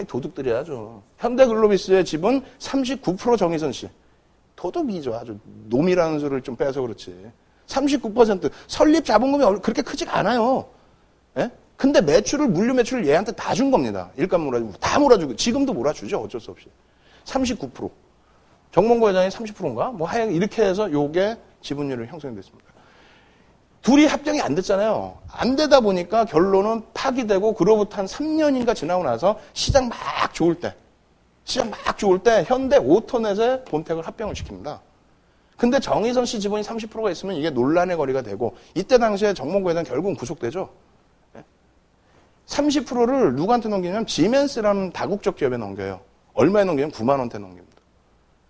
도둑들이야죠. 현대글로비스의 지분 39% 정의선 씨. 도둑이죠. 아주 놈이라는 소리를 좀 빼서 그렇지. 39% 설립 자본금이 그렇게 크지가 않아요. 예? 근데 물류 매출을 얘한테 다 준 겁니다. 일감 몰아주고 다 몰아주고 지금도 몰아주죠. 어쩔 수 없이. 39%. 정몽구 회장이 30%인가? 뭐 하여간 이렇게 해서 요게 지분율이 형성됐습니다. 둘이 합병이 안 됐잖아요. 안 되다 보니까 결론은 파기되고 그로부터 한 3년인가 지나고 나서 시장 막 좋을 때 현대 오토넷에 본택을 합병을 시킵니다. 근데 정의선 씨 지분이 30%가 있으면 이게 논란의 거리가 되고 이때 당시에 정몽구 회장 결국은 구속되죠. 30%를 누구한테 넘기냐면 지멘스라는 다국적 기업에 넘겨요. 얼마에 넘기냐면 9만 원대 넘깁니다.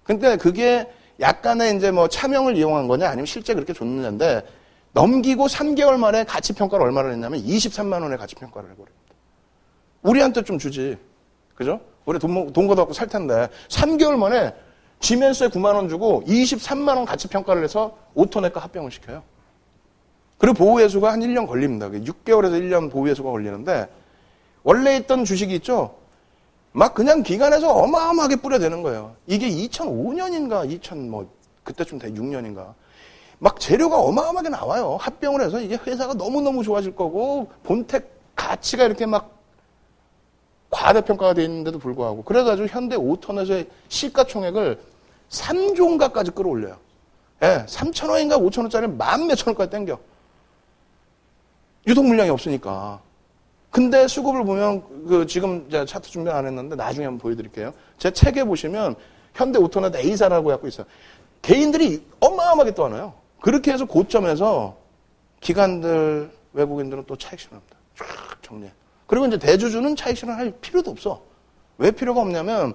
근데 그게 약간의 이제 뭐 차명을 이용한 거냐 아니면 실제 그렇게 줬느냐인데 넘기고 3개월 만에 가치평가를 얼마를 했냐면 23만 원의 가치평가를 해버립니다. 우리한테 좀 주지. 그죠? 우리 돈 걷어갖고 살 텐데 3개월 만에 지멘스에 9만 원 주고 23만 원 가치평가를 해서 오토넷과 합병을 시켜요. 그리고 보호해수가 한 1년 걸립니다. 6개월에서 1년 보호해수가 걸리는데 원래 있던 주식이 있죠. 막 그냥 기관에서 어마어마하게 뿌려대는 거예요. 이게 2005년인가 그때쯤 돼 6년인가. 막 재료가 어마어마하게 나와요. 합병을 해서 이게 회사가 너무너무 좋아질 거고 본택 가치가 이렇게 막 과대평가가 되어 있는데도 불구하고 그래가지고 현대 5톤에서의 시가총액을 3조인가까지 끌어올려요. 예, 3,000원인가 5,000원짜리 만 몇천 원까지 땡겨. 유통 물량이 없으니까. 근데 수급을 보면 지금 제가 차트 준비 안 했는데 나중에 한번 보여드릴게요. 제 책에 보시면 현대 5톤에 A사라고 갖고 있어요. 개인들이 어마어마하게 떠나요. 그렇게 해서 고점에서 기관들, 외국인들은 또 차익 실현합니다. 쫙 정리해. 그리고 이제 대주주는 차익 실현할 필요도 없어. 왜 필요가 없냐면,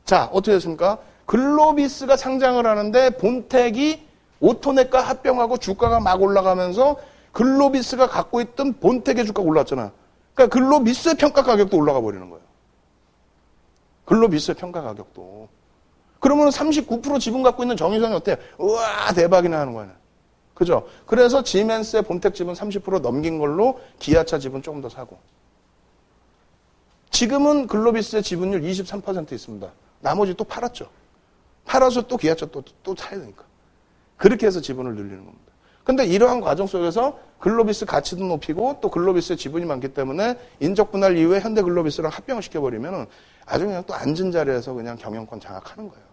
자, 어떻게 됐습니까? 글로비스가 상장을 하는데 본택이 오토넷과 합병하고 주가가 막 올라가면서 글로비스가 갖고 있던 본택의 주가가 올랐잖아. 그러니까 글로비스의 평가 가격도 올라가 버리는 거예요. 글로비스의 평가 가격도. 그러면 39% 지분 갖고 있는 정의선이 어때요? 우와, 대박이나 하는 거예요. 그죠? 그래서 지멘스의 본택 지분 30% 넘긴 걸로 기아차 지분 조금 더 사고. 지금은 글로비스의 지분율 23% 있습니다. 나머지 또 팔았죠. 팔아서 또 기아차 또 사야 되니까. 그렇게 해서 지분을 늘리는 겁니다. 근데 이러한 과정 속에서 글로비스 가치도 높이고 또 글로비스의 지분이 많기 때문에 인적 분할 이후에 현대 글로비스랑 합병을 시켜버리면 아주 그냥 또 앉은 자리에서 그냥 경영권 장악하는 거예요.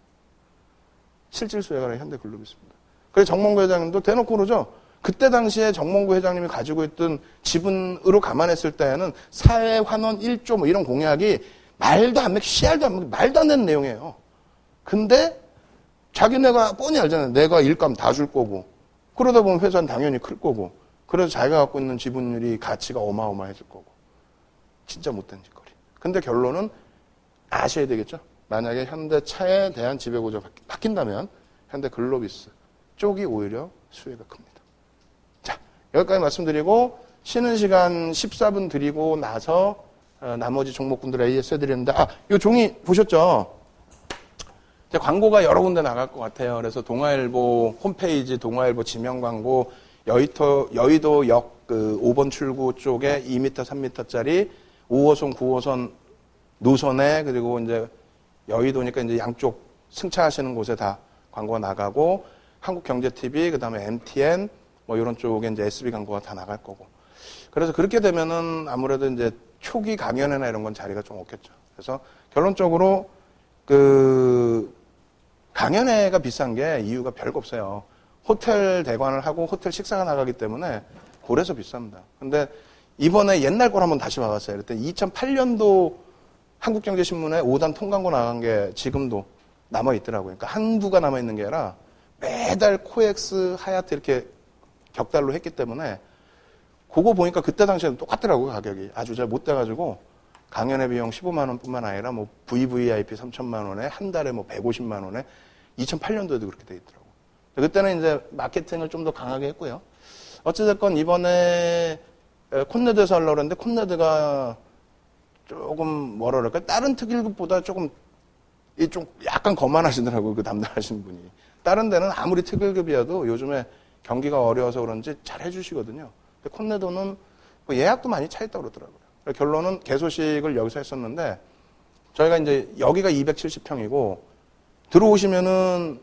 실질수혜가 현대 글로비스입니다. 그래서 정몽구 회장님도 대놓고 그러죠. 그때 당시에 정몽구 회장님이 가지고 있던 지분으로 감안했을 때에는 사회 환원 1조 뭐 이런 공약이 말도 안 먹히 씨알도 안 먹히 말도 안 되는 내용이에요. 근데 자기네가 뻔히 알잖아요. 내가 일감 다 줄 거고 그러다 보면 회사는 당연히 클 거고 그래서 자기가 갖고 있는 지분율이 가치가 어마어마해질 거고 진짜 못된 짓거리. 근데 결론은 아셔야 되겠죠. 만약에 현대차에 대한 지배구조가 바뀐다면 현대 글로비스 쪽이 오히려 수혜가 큽니다. 자, 여기까지 말씀드리고 쉬는 시간 14분 드리고 나서 나머지 종목군들 AS 해드렸는데 이 종이 보셨죠? 광고가 여러 군데 나갈 것 같아요. 그래서 동아일보 홈페이지, 동아일보 지명 광고, 여의도 역 5번 출구 쪽에 2m, 3m짜리 5호선, 9호선 노선에 그리고 이제 여의도니까 이제 양쪽 승차하시는 곳에 다 광고가 나가고 한국경제TV, 그 다음에 MTN 뭐 이런 쪽에 이제 SB 광고가 다 나갈 거고. 그래서 그렇게 되면은 아무래도 이제 초기 강연회나 이런 건 자리가 좀 없겠죠. 그래서 결론적으로 강연회가 비싼 게 이유가 별거 없어요. 호텔 대관을 하고 호텔 식사가 나가기 때문에 그래서 비쌉니다. 근데 이번에 옛날 걸 한번 다시 봐봤어요. 그때 2008년도 한국경제신문에 5단 통광고 나간 게 지금도 남아있더라고요. 그러니까 한두가 남아있는 게 아니라 매달 코엑스, 하얏트 이렇게 격달로 했기 때문에 그거 보니까 그때 당시에는 똑같더라고요. 가격이. 아주 잘 못 돼가지고 강연회 비용 15만 원뿐만 아니라 뭐 VVIP 3천만 원에 한 달에 뭐 150만 원에 2008년도에도 그렇게 돼 있더라고요. 그때는 이제 마케팅을 좀 더 강하게 했고요. 어찌됐건 이번에 콘네드에서 하려고 했는데 콘네드가 조금 뭐라 그럴까 다른 특일급보다 조금 약간 거만하시더라고요. 그 담당하시는 분이. 다른 데는 아무리 특일급이어도 요즘에 경기가 어려워서 그런지 잘 해주시거든요. 근데 콘네도는 뭐 예약도 많이 차 있다고 그러더라고요. 결론은 개소식을 여기서 했었는데 저희가 이제 여기가 270평이고 들어오시면은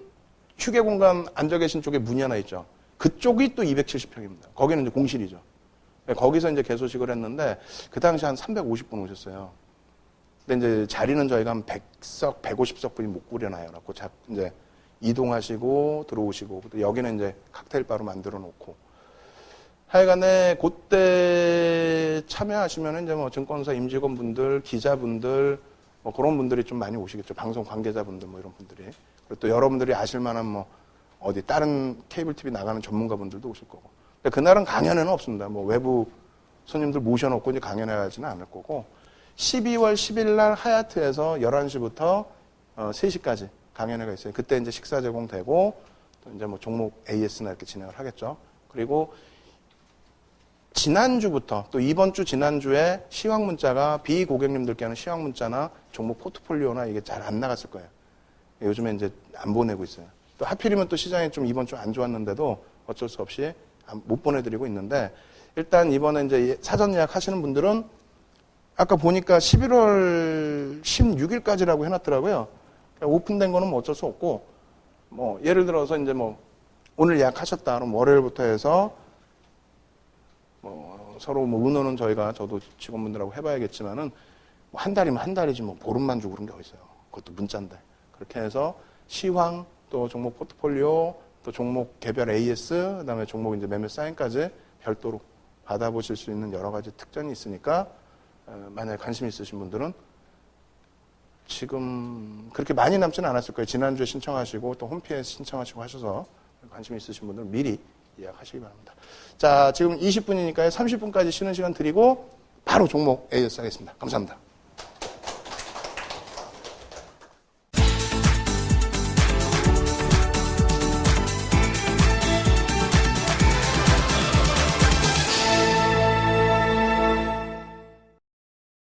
휴게 공간 앉아 계신 쪽에 문이 하나 있죠. 그쪽이 또 270평입니다. 거기는 이제 공실이죠. 거기서 이제 개소식을 했는데 그 당시 한 350분 오셨어요. 근데 이제 자리는 저희가 한 100석, 150석 분이 못 꾸려놔요. 그래서 이제 이동하시고 들어오시고 여기는 이제 칵테일바로 만들어 놓고 하여간에 그때 참여하시면 이제 뭐 증권사 임직원분들, 기자분들 뭐 그런 분들이 좀 많이 오시겠죠. 방송 관계자분들 뭐 이런 분들이. 그리고 또 여러분들이 아실 만한 뭐 어디 다른 케이블 TV 나가는 전문가분들도 오실 거고. 근데 그날은 강연회는 없습니다. 뭐 외부 손님들 모셔놓고 이제 강연회 하지는 않을 거고 12월 10일 날 하얏트에서 11시부터 3시까지 강연회가 있어요. 그때 이제 식사 제공되고 또 이제 뭐 종목 AS나 이렇게 진행을 하겠죠. 그리고 지난주부터 또 이번 주 지난주에 시황 문자가 비고객님들께는 시황 문자나 종목 포트폴리오나 이게 잘 안 나갔을 거예요. 요즘에 이제 안 보내고 있어요. 또 하필이면 또 시장이 좀 이번 주 안 좋았는데도 어쩔 수 없이 못 보내드리고 있는데 일단 이번에 이제 사전 예약 하시는 분들은 아까 보니까 11월 16일까지라고 해놨더라고요. 그러니까 오픈된 거는 뭐 어쩔 수 없고 뭐 예를 들어서 이제 뭐 오늘 예약하셨다 그럼 월요일부터 해서 뭐 서로 뭐 의논은 저도 직원분들하고 해봐야겠지만은 뭐 한 달이면 한 달이지 뭐 보름만 주고 그런 게 어딨어요. 그것도 문자인데. 그렇게 해서 시황 또 종목 포트폴리오 또 종목 개별 AS 그다음에 종목 이제 매매 사인까지 별도로 받아보실 수 있는 여러 가지 특전이 있으니까 만약에 관심 있으신 분들은 지금 그렇게 많이 남지는 않았을 거예요. 지난주에 신청하시고 또 홈피에 신청하시고 하셔서 관심 있으신 분들은 미리 예약하시기 바랍니다. 자, 지금 20분이니까요. 30분까지 쉬는 시간 드리고 바로 종목 AS 하겠습니다. 감사합니다.